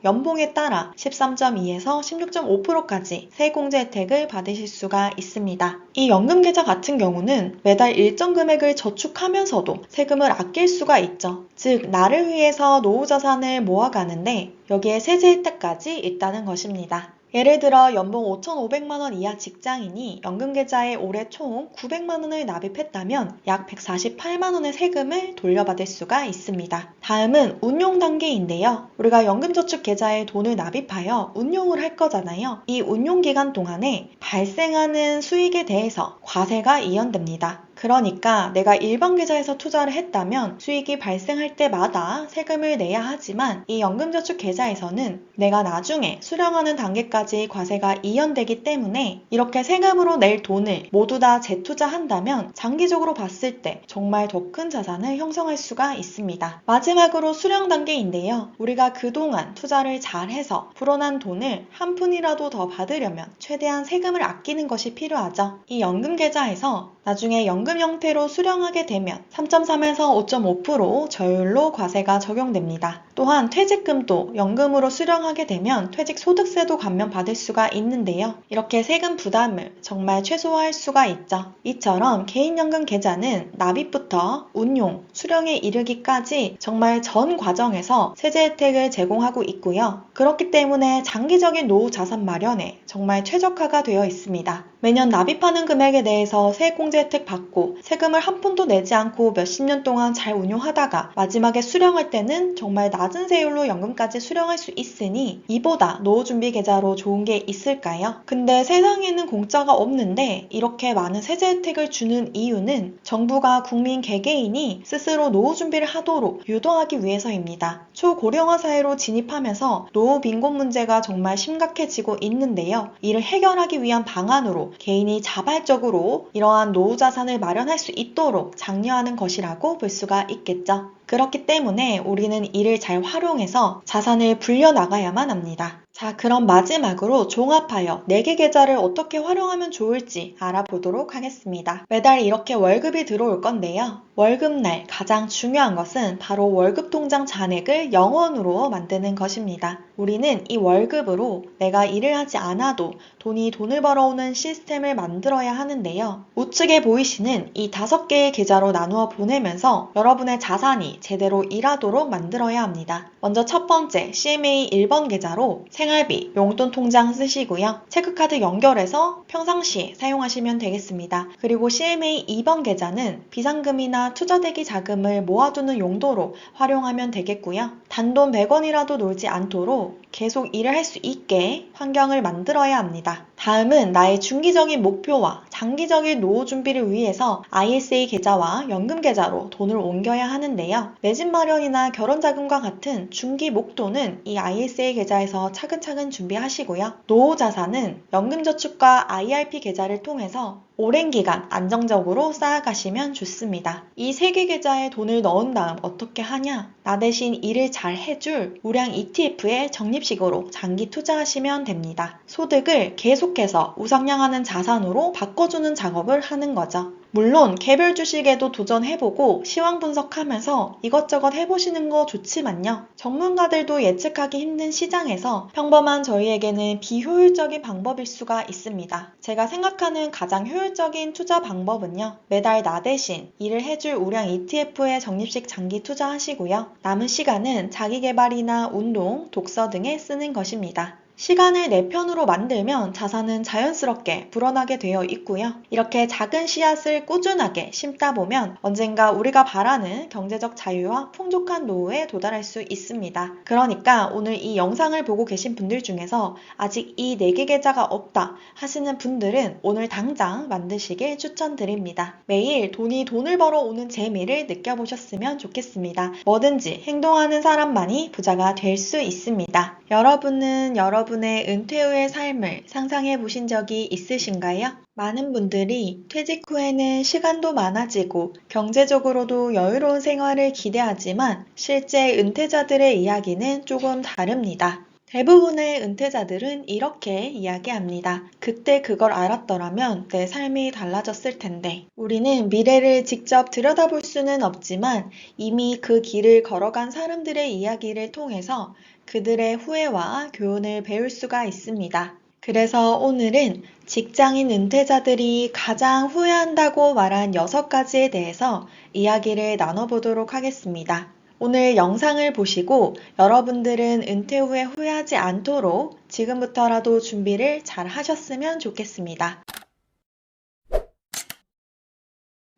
연봉에 따라 13.2에서 16.5%까지 세액공제 혜택을 받으실 수가 있습니다. 이 연금계좌 같은 경우는 매달 일정 금액을 저축하면서도 세금을 아낄 수가 있죠. 즉 나를 위해서 노후자산을 모아가는데 여기에 세제 혜택까지 있다는 것입니다. 예를 들어 연봉 5,500만 원 이하 직장인이 연금계좌에 올해 총 900만 원을 납입했다면 약 148만 원의 세금을 돌려받을 수가 있습니다. 다음은 운용 단계인데요. 우리가 연금저축계좌에 돈을 납입하여 운용을 할 거잖아요. 이 운용 기간 동안에 발생하는 수익에 대해서 과세가 이연됩니다. 그러니까 내가 일반 계좌에서 투자를 했다면 수익이 발생할 때마다 세금을 내야 하지만 이 연금저축 계좌에서는 내가 나중에 수령하는 단계까지 과세가 이연되기 때문에 이렇게 세금으로 낼 돈을 모두 다 재투자한다면 장기적으로 봤을 때 정말 더 큰 자산을 형성할 수가 있습니다. 마지막으로 수령 단계인데요. 우리가 그동안 투자를 잘해서 불어난 돈을 한 푼이라도 더 받으려면 최대한 세금을 아끼는 것이 필요하죠. 이 연금 계좌에서 나중에 연금 형태로 수령하게 되면 3.3에서 5.5% 저율로 과세가 적용됩니다. 또한 퇴직금도 연금으로 수령하게 되면 퇴직소득세도 감면받을 수가 있는데요. 이렇게 세금 부담을 정말 최소화할 수가 있죠. 이처럼 개인연금 계좌는 납입부터 운용, 수령에 이르기까지 정말 전 과정에서 세제 혜택을 제공하고 있고요. 그렇기 때문에 장기적인 노후 자산 마련에 정말 최적화가 되어 있습니다. 매년 납입하는 금액에 대해서 세액공제 혜택 받고 세금을 한 푼도 내지 않고 몇십 년 동안 잘 운용하다가 마지막에 수령할 때는 정말 낮은 세율로 연금까지 수령할 수 있으니 이보다 노후준비 계좌로 좋은 게 있을까요? 근데 세상에는 공짜가 없는데 이렇게 많은 세제 혜택을 주는 이유는 정부가 국민 개개인이 스스로 노후 준비를 하도록 유도하기 위해서입니다. 초고령화 사회로 진입하면서 노후 빈곤 문제가 정말 심각해지고 있는데요. 이를 해결하기 위한 방안으로 개인이 자발적으로 이러한 노후 자산을 마련할 수 있도록 장려하는 것이라고 볼 수가 있겠죠. 그렇기 때문에 우리는 이를 잘 활용해서 자산을 불려나가야만 합니다. 자, 그럼 마지막으로 종합하여 4개 계좌를 어떻게 활용하면 좋을지 알아보도록 하겠습니다. 매달 이렇게 월급이 들어올 건데요. 월급날 가장 중요한 것은 바로 월급 통장 잔액을 0원으로 만드는 것입니다. 우리는 이 월급으로 내가 일을 하지 않아도 돈을 벌어오는 시스템을 만들어야 하는데요. 우측에 보이시는 이 5개의 계좌로 나누어 보내면서 여러분의 자산이 제대로 일하도록 만들어야 합니다. 먼저 첫 번째 CMA 1번 계좌로 생활비, 용돈 통장 쓰시고요. 체크카드 연결해서 평상시에 사용하시면 되겠습니다. 그리고 CMA 2번 계좌는 비상금이나 투자대기 자금을 모아두는 용도로 활용하면 되겠고요. 단돈 100원이라도 놀지 않도록 계속 일을 할 수 있게 환경을 만들어야 합니다. 다음은 나의 중기적인 목표와 장기적인 노후 준비를 위해서 ISA 계좌와 연금 계좌로 돈을 옮겨야 하는데요. 내 집 마련이나 결혼 자금과 같은 중기 목돈은 이 ISA 계좌에서 차근차근 준비하시고요. 노후 자산은 연금저축과 IRP 계좌를 통해서 오랜 기간 안정적으로 쌓아가시면 좋습니다. 이 3개 계좌에 돈을 넣은 다음 어떻게 하냐? 나 대신 일을 잘 해줄 우량 ETF에 적립식으로 장기 투자하시면 됩니다. 소득을 계속해서 우상향하는 자산으로 바꿔주는 작업을 하는 거죠. 물론 개별 주식에도 도전해보고 시황 분석하면서 이것저것 해보시는 거 좋지만요. 전문가들도 예측하기 힘든 시장에서 평범한 저희에게는 비효율적인 방법일 수가 있습니다. 제가 생각하는 가장 효율적인 투자 방법은요. 매달 나 대신 일을 해줄 우량 ETF에 적립식 장기 투자하시고요. 남은 시간은 자기계발이나 운동, 독서 등에 쓰는 것입니다. 시간을 내 편으로 만들면 자산은 자연스럽게 불어나게 되어 있고요. 이렇게 작은 씨앗을 꾸준하게 심다 보면 언젠가 우리가 바라는 경제적 자유와 풍족한 노후에 도달할 수 있습니다. 그러니까 오늘 이 영상을 보고 계신 분들 중에서 아직 이 4개 계좌가 없다 하시는 분들은 오늘 당장 만드시길 추천드립니다. 매일 돈을 벌어오는 재미를 느껴보셨으면 좋겠습니다. 뭐든지 행동하는 사람만이 부자가 될 수 있습니다. 여러분은 여러분의 은퇴 후의 삶을 상상해 보신 적이 있으신가요? 많은 분들이 퇴직 후에는 시간도 많아지고 경제적으로도 여유로운 생활을 기대하지만 실제 은퇴자들의 이야기는 조금 다릅니다. 대부분의 은퇴자들은 이렇게 이야기합니다. 그때 그걸 알았더라면 내 삶이 달라졌을 텐데. 우리는 미래를 직접 들여다볼 수는 없지만 이미 그 길을 걸어간 사람들의 이야기를 통해서 그들의 후회와 교훈을 배울 수가 있습니다. 그래서 오늘은 직장인 은퇴자들이 가장 후회한다고 말한 6가지에 대해서 이야기를 나눠보도록 하겠습니다. 오늘 영상을 보시고 여러분들은 은퇴 후에 후회하지 않도록 지금부터라도 준비를 잘 하셨으면 좋겠습니다.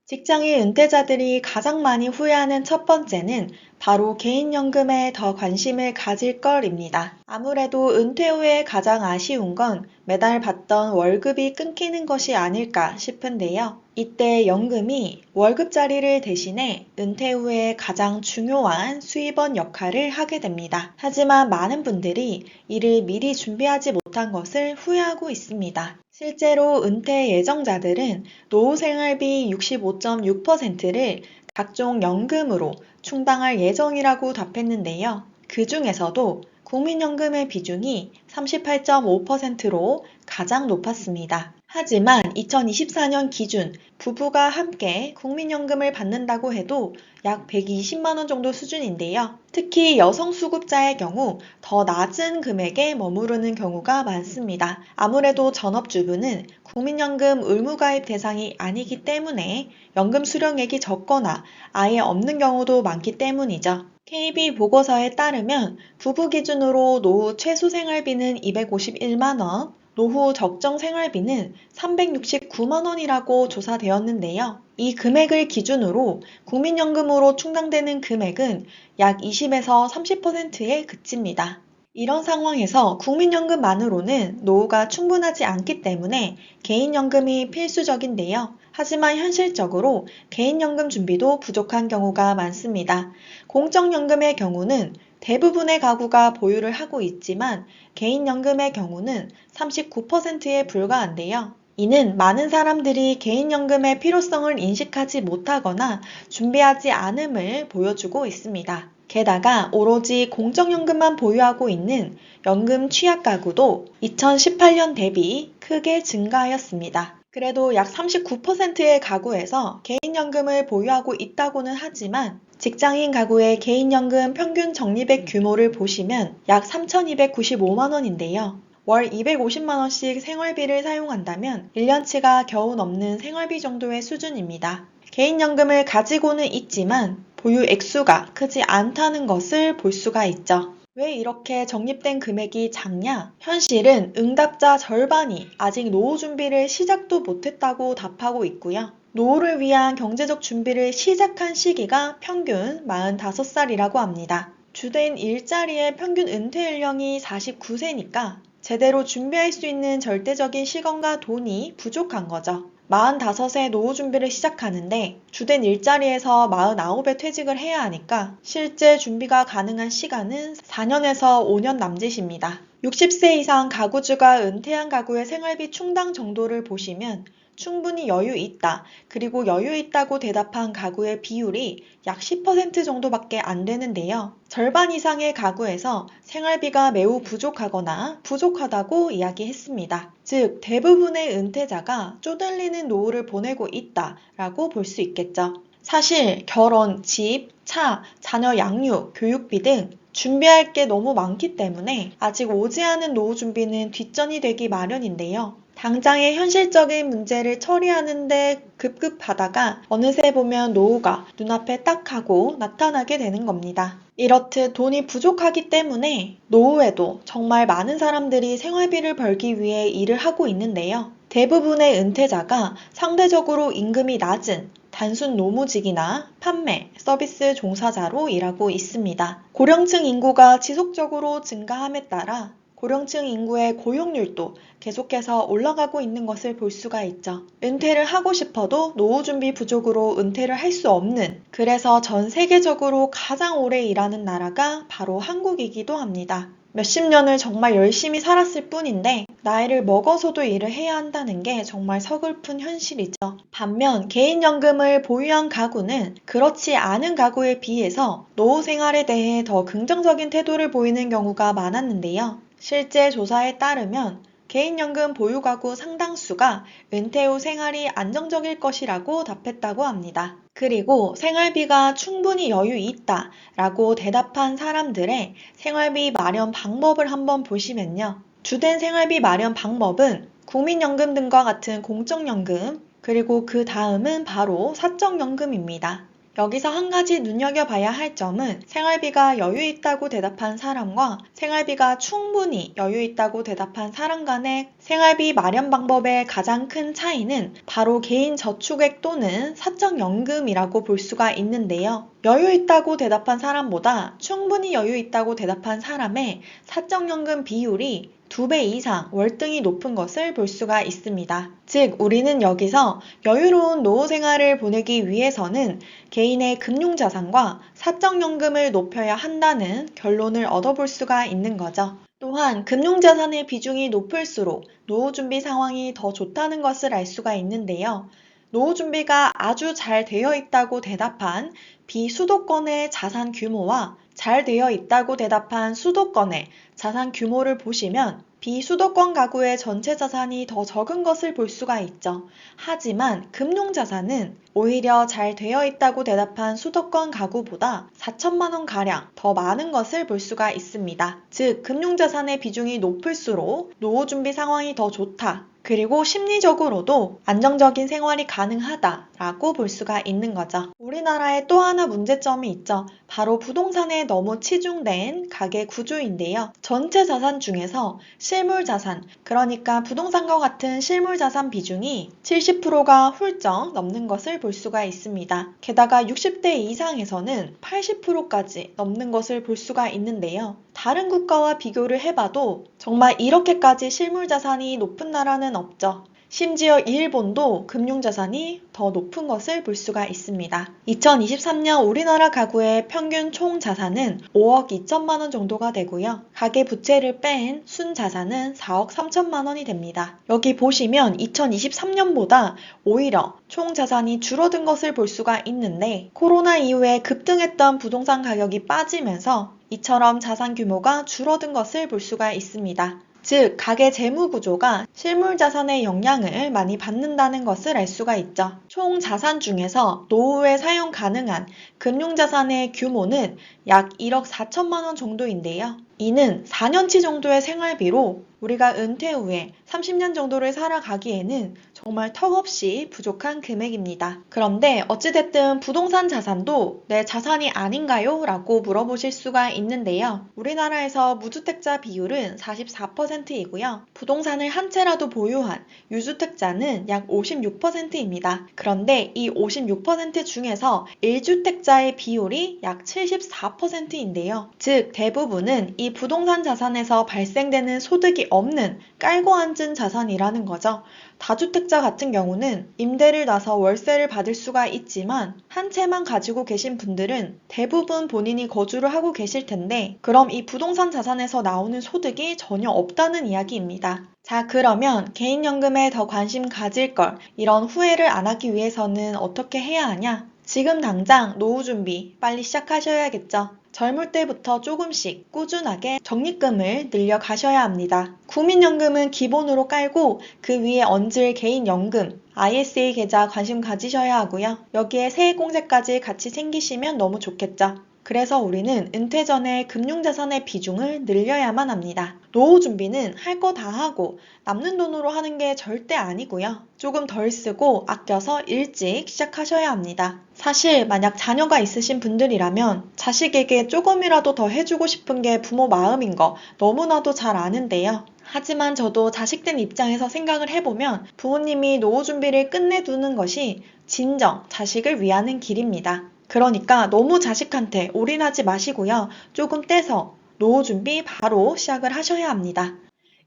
직장인 은퇴자들이 가장 많이 후회하는 첫 번째는 바로 개인연금에 더 관심을 가질 걸입니다. 아무래도 은퇴 후에 가장 아쉬운 건 매달 받던 월급이 끊기는 것이 아닐까 싶은데요. 이때 연금이 월급 자리를 대신해 은퇴 후에 가장 중요한 수입원 역할을 하게 됩니다. 하지만 많은 분들이 이를 미리 준비하지 못한 것을 후회하고 있습니다. 실제로 은퇴 예정자들은 노후 생활비 65.6%를 각종 연금으로 충당할 예정이라고 답했는데요. 그 중에서도 국민연금의 비중이 38.5%로 가장 높았습니다. 하지만 2024년 기준 부부가 함께 국민연금을 받는다고 해도 약 120만 원 정도 수준인데요. 특히 여성 수급자의 경우 더 낮은 금액에 머무르는 경우가 많습니다. 아무래도 전업주부는 국민연금 의무가입 대상이 아니기 때문에 연금 수령액이 적거나 아예 없는 경우도 많기 때문이죠. KB 보고서에 따르면 부부 기준으로 노후 최소 생활비는 251만 원, 노후 적정 생활비는 369만 원이라고 조사되었는데요. 이 금액을 기준으로 국민연금으로 충당되는 금액은 약 20에서 30%에 그칩니다. 이런 상황에서 국민연금만으로는 노후가 충분하지 않기 때문에 개인연금이 필수적인데요. 하지만 현실적으로 개인연금 준비도 부족한 경우가 많습니다. 공적연금의 경우는 대부분의 가구가 보유를 하고 있지만 개인연금의 경우는 39%에 불과한데요. 이는 많은 사람들이 개인연금의 필요성을 인식하지 못하거나 준비하지 않음을 보여주고 있습니다. 게다가 오로지 공적연금만 보유하고 있는 연금 취약 가구도 2018년 대비 크게 증가하였습니다. 그래도 약 39%의 가구에서 개인연금을 보유하고 있다고는 하지만 직장인 가구의 개인연금 평균 적립액 규모를 보시면 약 3,295만 원인데요. 월 250만 원씩 생활비를 사용한다면 1년치가 겨우 넘는 생활비 정도의 수준입니다. 개인연금을 가지고는 있지만 보유 액수가 크지 않다는 것을 볼 수가 있죠. 왜 이렇게 적립된 금액이 작냐? 현실은 응답자 절반이 아직 노후 준비를 시작도 못했다고 답하고 있고요. 노후를 위한 경제적 준비를 시작한 시기가 평균 45살이라고 합니다. 주된 일자리의 평균 은퇴 연령이 49세니까 제대로 준비할 수 있는 절대적인 시간과 돈이 부족한 거죠. 45세 노후 준비를 시작하는데 주된 일자리에서 49에 퇴직을 해야 하니까 실제 준비가 가능한 시간은 4년에서 5년 남짓입니다. 60세 이상 가구주가 은퇴한 가구의 생활비 충당 정도를 보시면 충분히 여유 있다. 그리고 여유 있다고 대답한 가구의 비율이 약 10% 정도밖에 안 되는데요. 절반 이상의 가구에서 생활비가 매우 부족하거나 부족하다고 이야기했습니다. 즉, 대부분의 은퇴자가 쪼들리는 노후를 보내고 있다라고 볼 수 있겠죠. 사실 결혼, 집, 차, 자녀 양육, 교육비 등 준비할 게 너무 많기 때문에 아직 오지 않은 노후 준비는 뒷전이 되기 마련인데요. 당장의 현실적인 문제를 처리하는데 급급하다가 어느새 보면 노후가 눈앞에 딱 하고 나타나게 되는 겁니다. 이렇듯 돈이 부족하기 때문에 노후에도 정말 많은 사람들이 생활비를 벌기 위해 일을 하고 있는데요. 대부분의 은퇴자가 상대적으로 임금이 낮은 단순 노무직이나 판매, 서비스 종사자로 일하고 있습니다. 고령층 인구가 지속적으로 증가함에 따라 고령층 인구의 고용률도 계속해서 올라가고 있는 것을 볼 수가 있죠. 은퇴를 하고 싶어도 노후 준비 부족으로 은퇴를 할 수 없는, 그래서 전 세계적으로 가장 오래 일하는 나라가 바로 한국이기도 합니다. 몇십 년을 정말 열심히 살았을 뿐인데 나이를 먹어서도 일을 해야 한다는 게 정말 서글픈 현실이죠. 반면 개인연금을 보유한 가구는 그렇지 않은 가구에 비해서 노후 생활에 대해 더 긍정적인 태도를 보이는 경우가 많았는데요. 실제 조사에 따르면 개인연금 보유 가구 상당수가 은퇴 후 생활이 안정적일 것이라고 답했다고 합니다. 그리고 생활비가 충분히 여유 있다 라고 대답한 사람들의 생활비 마련 방법을 한번 보시면요. 주된 생활비 마련 방법은 국민연금 등과 같은 공적연금, 그리고 그 다음은 바로 사적연금입니다. 여기서 한 가지 눈여겨봐야 할 점은 생활비가 여유 있다고 대답한 사람과 생활비가 충분히 여유 있다고 대답한 사람 간의 생활비 마련 방법의 가장 큰 차이는 바로 개인 저축액 또는 사적연금이라고 볼 수가 있는데요. 여유 있다고 대답한 사람보다 충분히 여유 있다고 대답한 사람의 사적연금 비율이 2배 이상 월등히 높은 것을 볼 수가 있습니다. 즉, 우리는 여기서 여유로운 노후 생활을 보내기 위해서는 개인의 금융자산과 사적연금을 높여야 한다는 결론을 얻어볼 수가 있는 거죠. 또한 금융자산의 비중이 높을수록 노후 준비 상황이 더 좋다는 것을 알 수가 있는데요. 노후 준비가 아주 잘 되어 있다고 대답한 비수도권의 자산 규모와 잘 되어 있다고 대답한 수도권의 자산 규모를 보시면 비수도권 가구의 전체 자산이 더 적은 것을 볼 수가 있죠. 하지만 금융자산은 오히려 잘 되어 있다고 대답한 수도권 가구보다 4천만 원 가량 더 많은 것을 볼 수가 있습니다. 즉, 금융자산의 비중이 높을수록 노후 준비 상황이 더 좋다. 그리고 심리적으로도 안정적인 생활이 가능하다라고 볼 수가 있는 거죠. 우리나라에 또 하나 문제점이 있죠. 바로 부동산에 너무 치중된 가계 구조인데요. 전체 자산 중에서 실물 자산, 그러니까 부동산과 같은 실물 자산 비중이 70%가 훌쩍 넘는 것을 볼 수가 있습니다. 게다가 60대 이상에서는 80%까지 넘는 것을 볼 수가 있는데요. 다른 국가와 비교를 해봐도 정말 이렇게까지 실물 자산이 높은 나라는 없죠. 심지어 일본도 금융자산이 더 높은 것을 볼 수가 있습니다. 2023년 우리나라 가구의 평균 총 자산은 5억 2천만 원 정도가 되고요. 가계 부채를 뺀 순자산은 4억 3천만 원이 됩니다. 여기 보시면 2023년보다 오히려 총 자산이 줄어든 것을 볼 수가 있는데 코로나 이후에 급등했던 부동산 가격이 빠지면서 이처럼 자산 규모가 줄어든 것을 볼 수가 있습니다. 즉, 가계 재무 구조가 실물 자산의 영향을 많이 받는다는 것을 알 수가 있죠. 총 자산 중에서 노후에 사용 가능한 금융자산의 규모는 약 1억 4천만 원 정도인데요. 이는 4년치 정도의 생활비로 우리가 은퇴 후에 30년 정도를 살아가기에는 정말 턱없이 부족한 금액입니다. 그런데 어찌됐든 부동산 자산도 내 자산이 아닌가요? 라고 물어보실 수가 있는데요. 우리나라에서 무주택자 비율은 44%이고요. 부동산을 한 채라도 보유한 유주택자는 약 56%입니다. 그런데 이 56% 중에서 1주택자의 비율이 약 74%인데요. 즉, 대부분은 이 부동산 자산에서 발생되는 소득이 없는 깔고 앉은 자산이라는 거죠. 다주택자 같은 경우는 임대를 놔서 월세를 받을 수가 있지만 한 채만 가지고 계신 분들은 대부분 본인이 거주를 하고 계실 텐데 그럼 이 부동산 자산에서 나오는 소득이 전혀 없다는 이야기입니다. 자, 그러면 개인연금에 더 관심 가질 걸 이런 후회를 안 하기 위해서는 어떻게 해야 하냐? 지금 당장 노후 준비 빨리 시작하셔야겠죠. 젊을 때부터 조금씩 꾸준하게 적립금을 늘려 가셔야 합니다. 국민연금은 기본으로 깔고 그 위에 얹을 개인연금, ISA 계좌 관심 가지셔야 하고요. 여기에 세액공제까지 같이 챙기시면 너무 좋겠죠. 그래서 우리는 은퇴 전에 금융자산의 비중을 늘려야만 합니다. 노후 준비는 할 거 다 하고 남는 돈으로 하는 게 절대 아니고요. 조금 덜 쓰고 아껴서 일찍 시작하셔야 합니다. 사실 만약 자녀가 있으신 분들이라면 자식에게 조금이라도 더 해주고 싶은 게 부모 마음인 거 너무나도 잘 아는데요. 하지만 저도 자식된 입장에서 생각을 해보면 부모님이 노후 준비를 끝내두는 것이 진정 자식을 위하는 길입니다. 그러니까 너무 자식한테 올인하지 마시고요. 조금 떼서 노후 준비 바로 시작을 하셔야 합니다.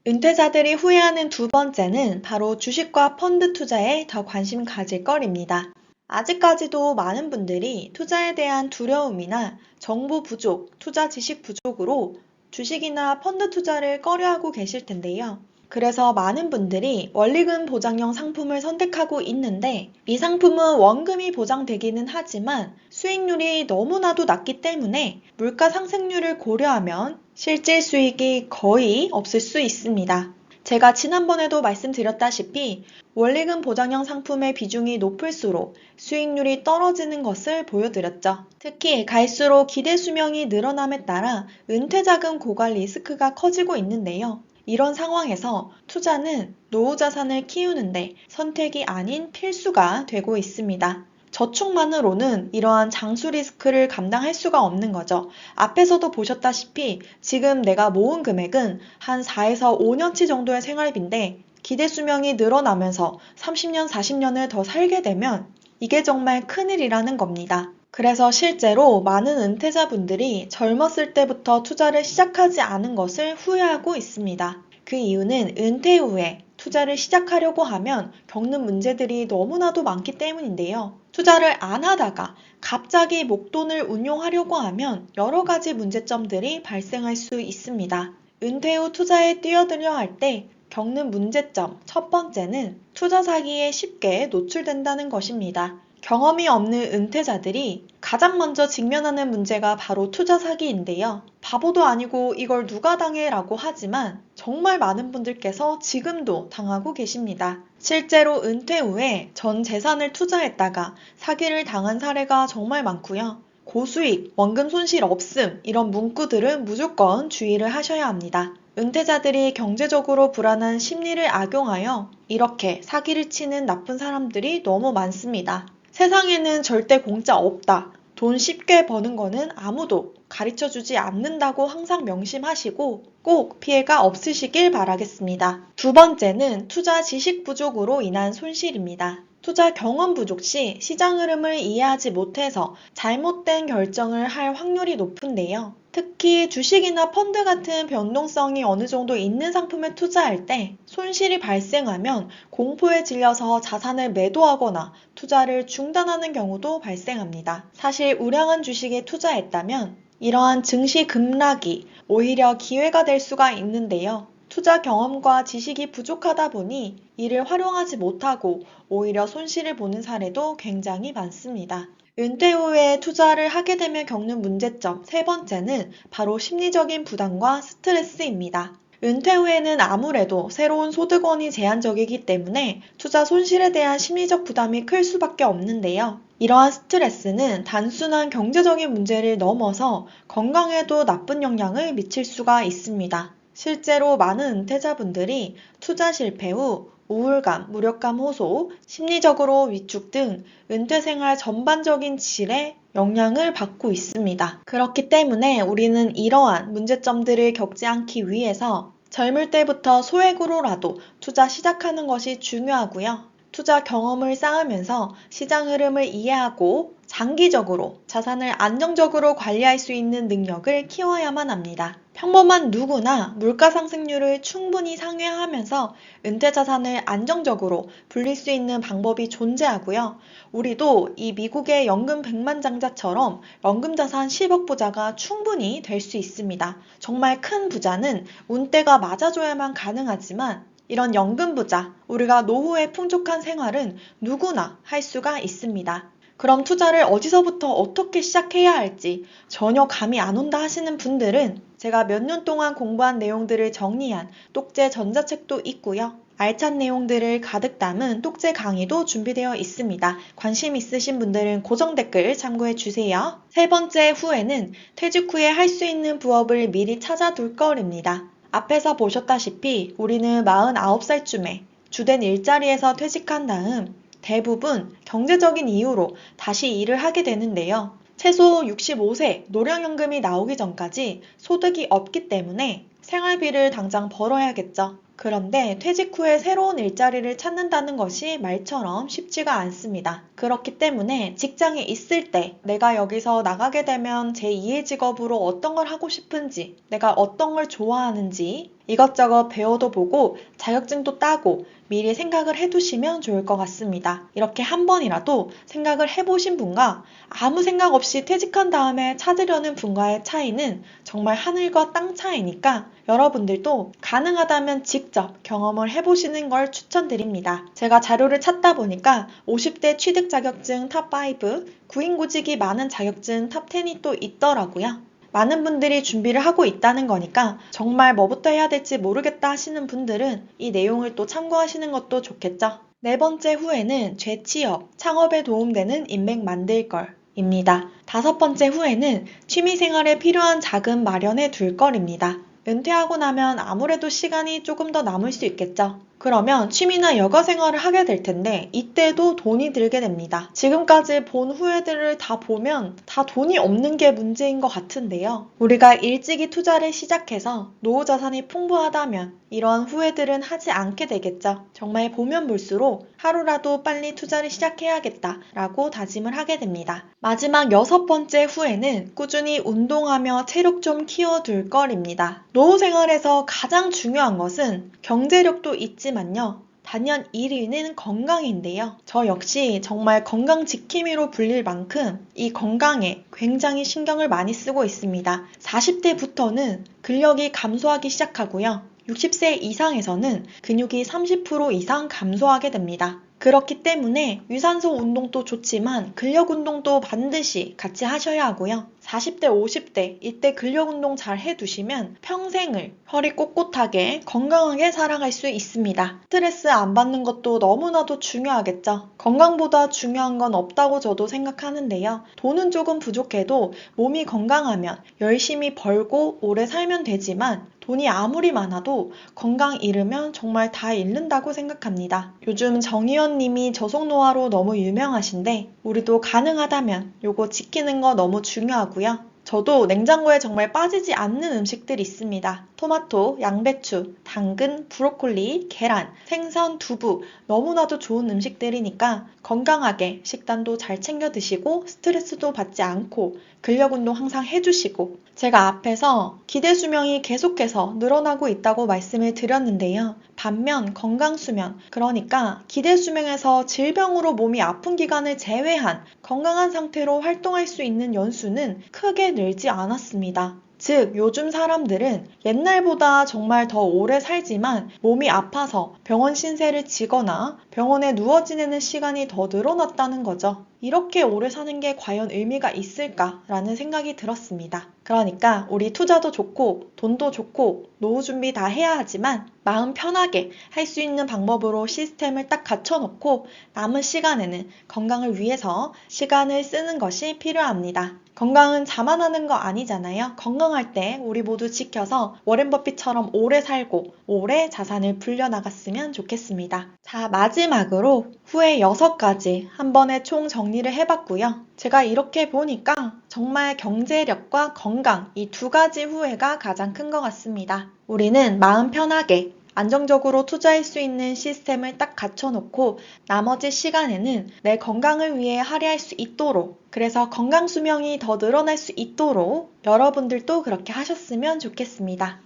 은퇴자들이 후회하는 두 번째는 바로 주식과 펀드 투자에 더 관심 가질 걸입니다. 아직까지도 많은 분들이 투자에 대한 두려움이나 정보 부족, 투자 지식 부족으로 주식이나 펀드 투자를 꺼려하고 계실 텐데요. 그래서 많은 분들이 원리금 보장형 상품을 선택하고 있는데 이 상품은 원금이 보장되기는 하지만 수익률이 너무나도 낮기 때문에 물가 상승률을 고려하면 실질 수익이 거의 없을 수 있습니다. 제가 지난번에도 말씀드렸다시피 원리금 보장형 상품의 비중이 높을수록 수익률이 떨어지는 것을 보여드렸죠. 특히 갈수록 기대 수명이 늘어남에 따라 은퇴자금 고갈 리스크가 커지고 있는데요. 이런 상황에서 투자는 노후 자산을 키우는데 선택이 아닌 필수가 되고 있습니다. 저축만으로는 이러한 장수 리스크를 감당할 수가 없는 거죠. 앞에서도 보셨다시피 지금 내가 모은 금액은 한 4에서 5년치 정도의 생활비인데 기대 수명이 늘어나면서 30년, 40년을 더 살게 되면 이게 정말 큰일이라는 겁니다. 그래서 실제로 많은 은퇴자분들이 젊었을 때부터 투자를 시작하지 않은 것을 후회하고 있습니다. 그 이유는 은퇴 후에 투자를 시작하려고 하면 겪는 문제들이 너무나도 많기 때문인데요. 투자를 안 하다가 갑자기 목돈을 운용하려고 하면 여러 가지 문제점들이 발생할 수 있습니다. 은퇴 후 투자에 뛰어들려 할 때 겪는 문제점 첫 번째는 투자 사기에 쉽게 노출된다는 것입니다. 경험이 없는 은퇴자들이 가장 먼저 직면하는 문제가 바로 투자 사기인데요. 바보도 아니고 이걸 누가 당해 라고 하지만 정말 많은 분들께서 지금도 당하고 계십니다. 실제로 은퇴 후에 전 재산을 투자했다가 사기를 당한 사례가 정말 많고요. 고수익, 원금 손실 없음 이런 문구들은 무조건 주의를 하셔야 합니다. 은퇴자들이 경제적으로 불안한 심리를 악용하여 이렇게 사기를 치는 나쁜 사람들이 너무 많습니다. 세상에는 절대 공짜 없다. 돈 쉽게 버는 거는 아무도 가르쳐 주지 않는다고 항상 명심하시고 꼭 피해가 없으시길 바라겠습니다. 두 번째는 투자 지식 부족으로 인한 손실입니다. 투자 경험 부족 시 시장 흐름을 이해하지 못해서 잘못된 결정을 할 확률이 높은데요. 특히 주식이나 펀드 같은 변동성이 어느 정도 있는 상품에 투자할 때 손실이 발생하면 공포에 질려서 자산을 매도하거나 투자를 중단하는 경우도 발생합니다. 사실 우량한 주식에 투자했다면 이러한 증시 급락이 오히려 기회가 될 수가 있는데요. 투자 경험과 지식이 부족하다 보니 이를 활용하지 못하고 오히려 손실을 보는 사례도 굉장히 많습니다. 은퇴 후에 투자를 하게 되면 겪는 문제점 세 번째는 바로 심리적인 부담과 스트레스입니다. 은퇴 후에는 아무래도 새로운 소득원이 제한적이기 때문에 투자 손실에 대한 심리적 부담이 클 수밖에 없는데요. 이러한 스트레스는 단순한 경제적인 문제를 넘어서 건강에도 나쁜 영향을 미칠 수가 있습니다. 실제로 많은 은퇴자분들이 투자 실패 후 우울감, 무력감 호소, 심리적으로 위축 등 은퇴 생활 전반적인 질에 영향을 받고 있습니다. 그렇기 때문에 우리는 이러한 문제점들을 겪지 않기 위해서 젊을 때부터 소액으로라도 투자 시작하는 것이 중요하고요. 투자 경험을 쌓으면서 시장 흐름을 이해하고 장기적으로 자산을 안정적으로 관리할 수 있는 능력을 키워야만 합니다. 평범한 누구나 물가 상승률을 충분히 상회하면서 은퇴 자산을 안정적으로 불릴 수 있는 방법이 존재하고요. 우리도 이 미국의 연금 백만장자처럼 연금 자산 10억 부자가 충분히 될 수 있습니다. 정말 큰 부자는 운때가 맞아줘야만 가능하지만 이런 연금 부자, 우리가 노후에 풍족한 생활은 누구나 할 수가 있습니다. 그럼 투자를 어디서부터 어떻게 시작해야 할지 전혀 감이 안 온다 하시는 분들은 제가 몇 년 동안 공부한 내용들을 정리한 똑재 전자책도 있고요. 알찬 내용들을 가득 담은 똑재 강의도 준비되어 있습니다. 관심 있으신 분들은 고정 댓글 참고해 주세요. 세 번째 후에는 퇴직 후에 할 수 있는 부업을 미리 찾아둘 거입니다. 앞에서 보셨다시피 우리는 49살쯤에 주된 일자리에서 퇴직한 다음 대부분 경제적인 이유로 다시 일을 하게 되는데요. 최소 65세 노령연금이 나오기 전까지 소득이 없기 때문에 생활비를 당장 벌어야겠죠. 그런데 퇴직 후에 새로운 일자리를 찾는다는 것이 말처럼 쉽지가 않습니다. 그렇기 때문에 직장에 있을 때 내가 여기서 나가게 되면 제2의 직업으로 어떤 걸 하고 싶은지, 내가 어떤 걸 좋아하는지 이것저것 배워도 보고 자격증도 따고 미리 생각을 해두시면 좋을 것 같습니다. 이렇게 한 번이라도 생각을 해보신 분과 아무 생각 없이 퇴직한 다음에 찾으려는 분과의 차이는 정말 하늘과 땅 차이니까 여러분들도 가능하다면 직접 경험을 해보시는 걸 추천드립니다. 제가 자료를 찾다 보니까 50대 취득 자격증 탑5, 구인구직이 많은 자격증 탑10이 또 있더라고요. 많은 분들이 준비를 하고 있다는 거니까 정말 뭐부터 해야 될지 모르겠다 하시는 분들은 이 내용을 또 참고하시는 것도 좋겠죠. 네 번째 후에는 재취업, 창업에 도움되는 인맥 만들 걸입니다. 다섯 번째 후에는 취미생활에 필요한 자금 마련해 둘 걸입니다. 은퇴하고 나면 아무래도 시간이 조금 더 남을 수 있겠죠. 그러면 취미나 여가 생활을 하게 될 텐데 이때도 돈이 들게 됩니다. 지금까지 본 후회들을 다 보면 다 돈이 없는 게 문제인 것 같은데요. 우리가 일찍이 투자를 시작해서 노후 자산이 풍부하다면 이러한 후회들은 하지 않게 되겠죠. 정말 보면 볼수록 하루라도 빨리 투자를 시작해야겠다라고 다짐을 하게 됩니다. 마지막 6번째 후회는 꾸준히 운동하며 체력 좀 키워둘 걸입니다. 노후 생활에서 가장 중요한 것은 경제력도 있지만요. 단연 1위는 건강인데요. 저 역시 정말 건강 지킴이로 불릴 만큼 이 건강에 굉장히 신경을 많이 쓰고 있습니다. 40대부터는 근력이 감소하기 시작하고요. 60세 이상에서는 근육이 30% 이상 감소하게 됩니다. 그렇기 때문에 유산소 운동도 좋지만 근력 운동도 반드시 같이 하셔야 하고요. 40대, 50대 이때 근력 운동 잘 해두시면 평생을 허리 꼿꼿하게 건강하게 살아갈 수 있습니다. 스트레스 안 받는 것도 너무나도 중요하겠죠. 건강보다 중요한 건 없다고 저도 생각하는데요. 돈은 조금 부족해도 몸이 건강하면 열심히 벌고 오래 살면 되지만 돈이 아무리 많아도 건강 잃으면 정말 다 잃는다고 생각합니다. 요즘 정의원 님이 저속노화로 너무 유명하신데 우리도 가능하다면 요거 지키는 거 너무 중요하고요. 저도 냉장고에 정말 빠지지 않는 음식들이 있습니다. 토마토, 양배추, 당근, 브로콜리, 계란, 생선, 두부 너무나도 좋은 음식들이니까 건강하게 식단도 잘 챙겨 드시고 스트레스도 받지 않고 근력 운동 항상 해주시고 제가 앞에서 기대 수명이 계속해서 늘어나고 있다고 말씀을 드렸는데요. 반면 건강 수명, 그러니까 기대 수명에서 질병으로 몸이 아픈 기간을 제외한 건강한 상태로 활동할 수 있는 연수는 크게 늘지 않았습니다. 즉, 요즘 사람들은 옛날보다 정말 더 오래 살지만 몸이 아파서 병원 신세를 지거나 병원에 누워 지내는 시간이 더 늘어났다는 거죠. 이렇게 오래 사는 게 과연 의미가 있을까라는 생각이 들었습니다. 그러니까 우리 투자도 좋고 돈도 좋고 노후 준비 다 해야 하지만 마음 편하게 할 수 있는 방법으로 시스템을 딱 갖춰놓고 남은 시간에는 건강을 위해서 시간을 쓰는 것이 필요합니다. 건강은 자만하는 거 아니잖아요. 건강할 때 우리 모두 지켜서 워렌 버핏처럼 오래 살고 오래 자산을 불려나갔으면 좋겠습니다. 자, 마지막으로 후회 6가지 한 번에 총 정리를 해봤고요. 제가 이렇게 보니까 정말 경제력과 건강 이 2가지 후회가 가장 큰 것 같습니다. 우리는 마음 편하게 안정적으로 투자할 수 있는 시스템을 딱 갖춰놓고 나머지 시간에는 내 건강을 위해 할애할 수 있도록 그래서 건강 수명이 더 늘어날 수 있도록 여러분들도 그렇게 하셨으면 좋겠습니다.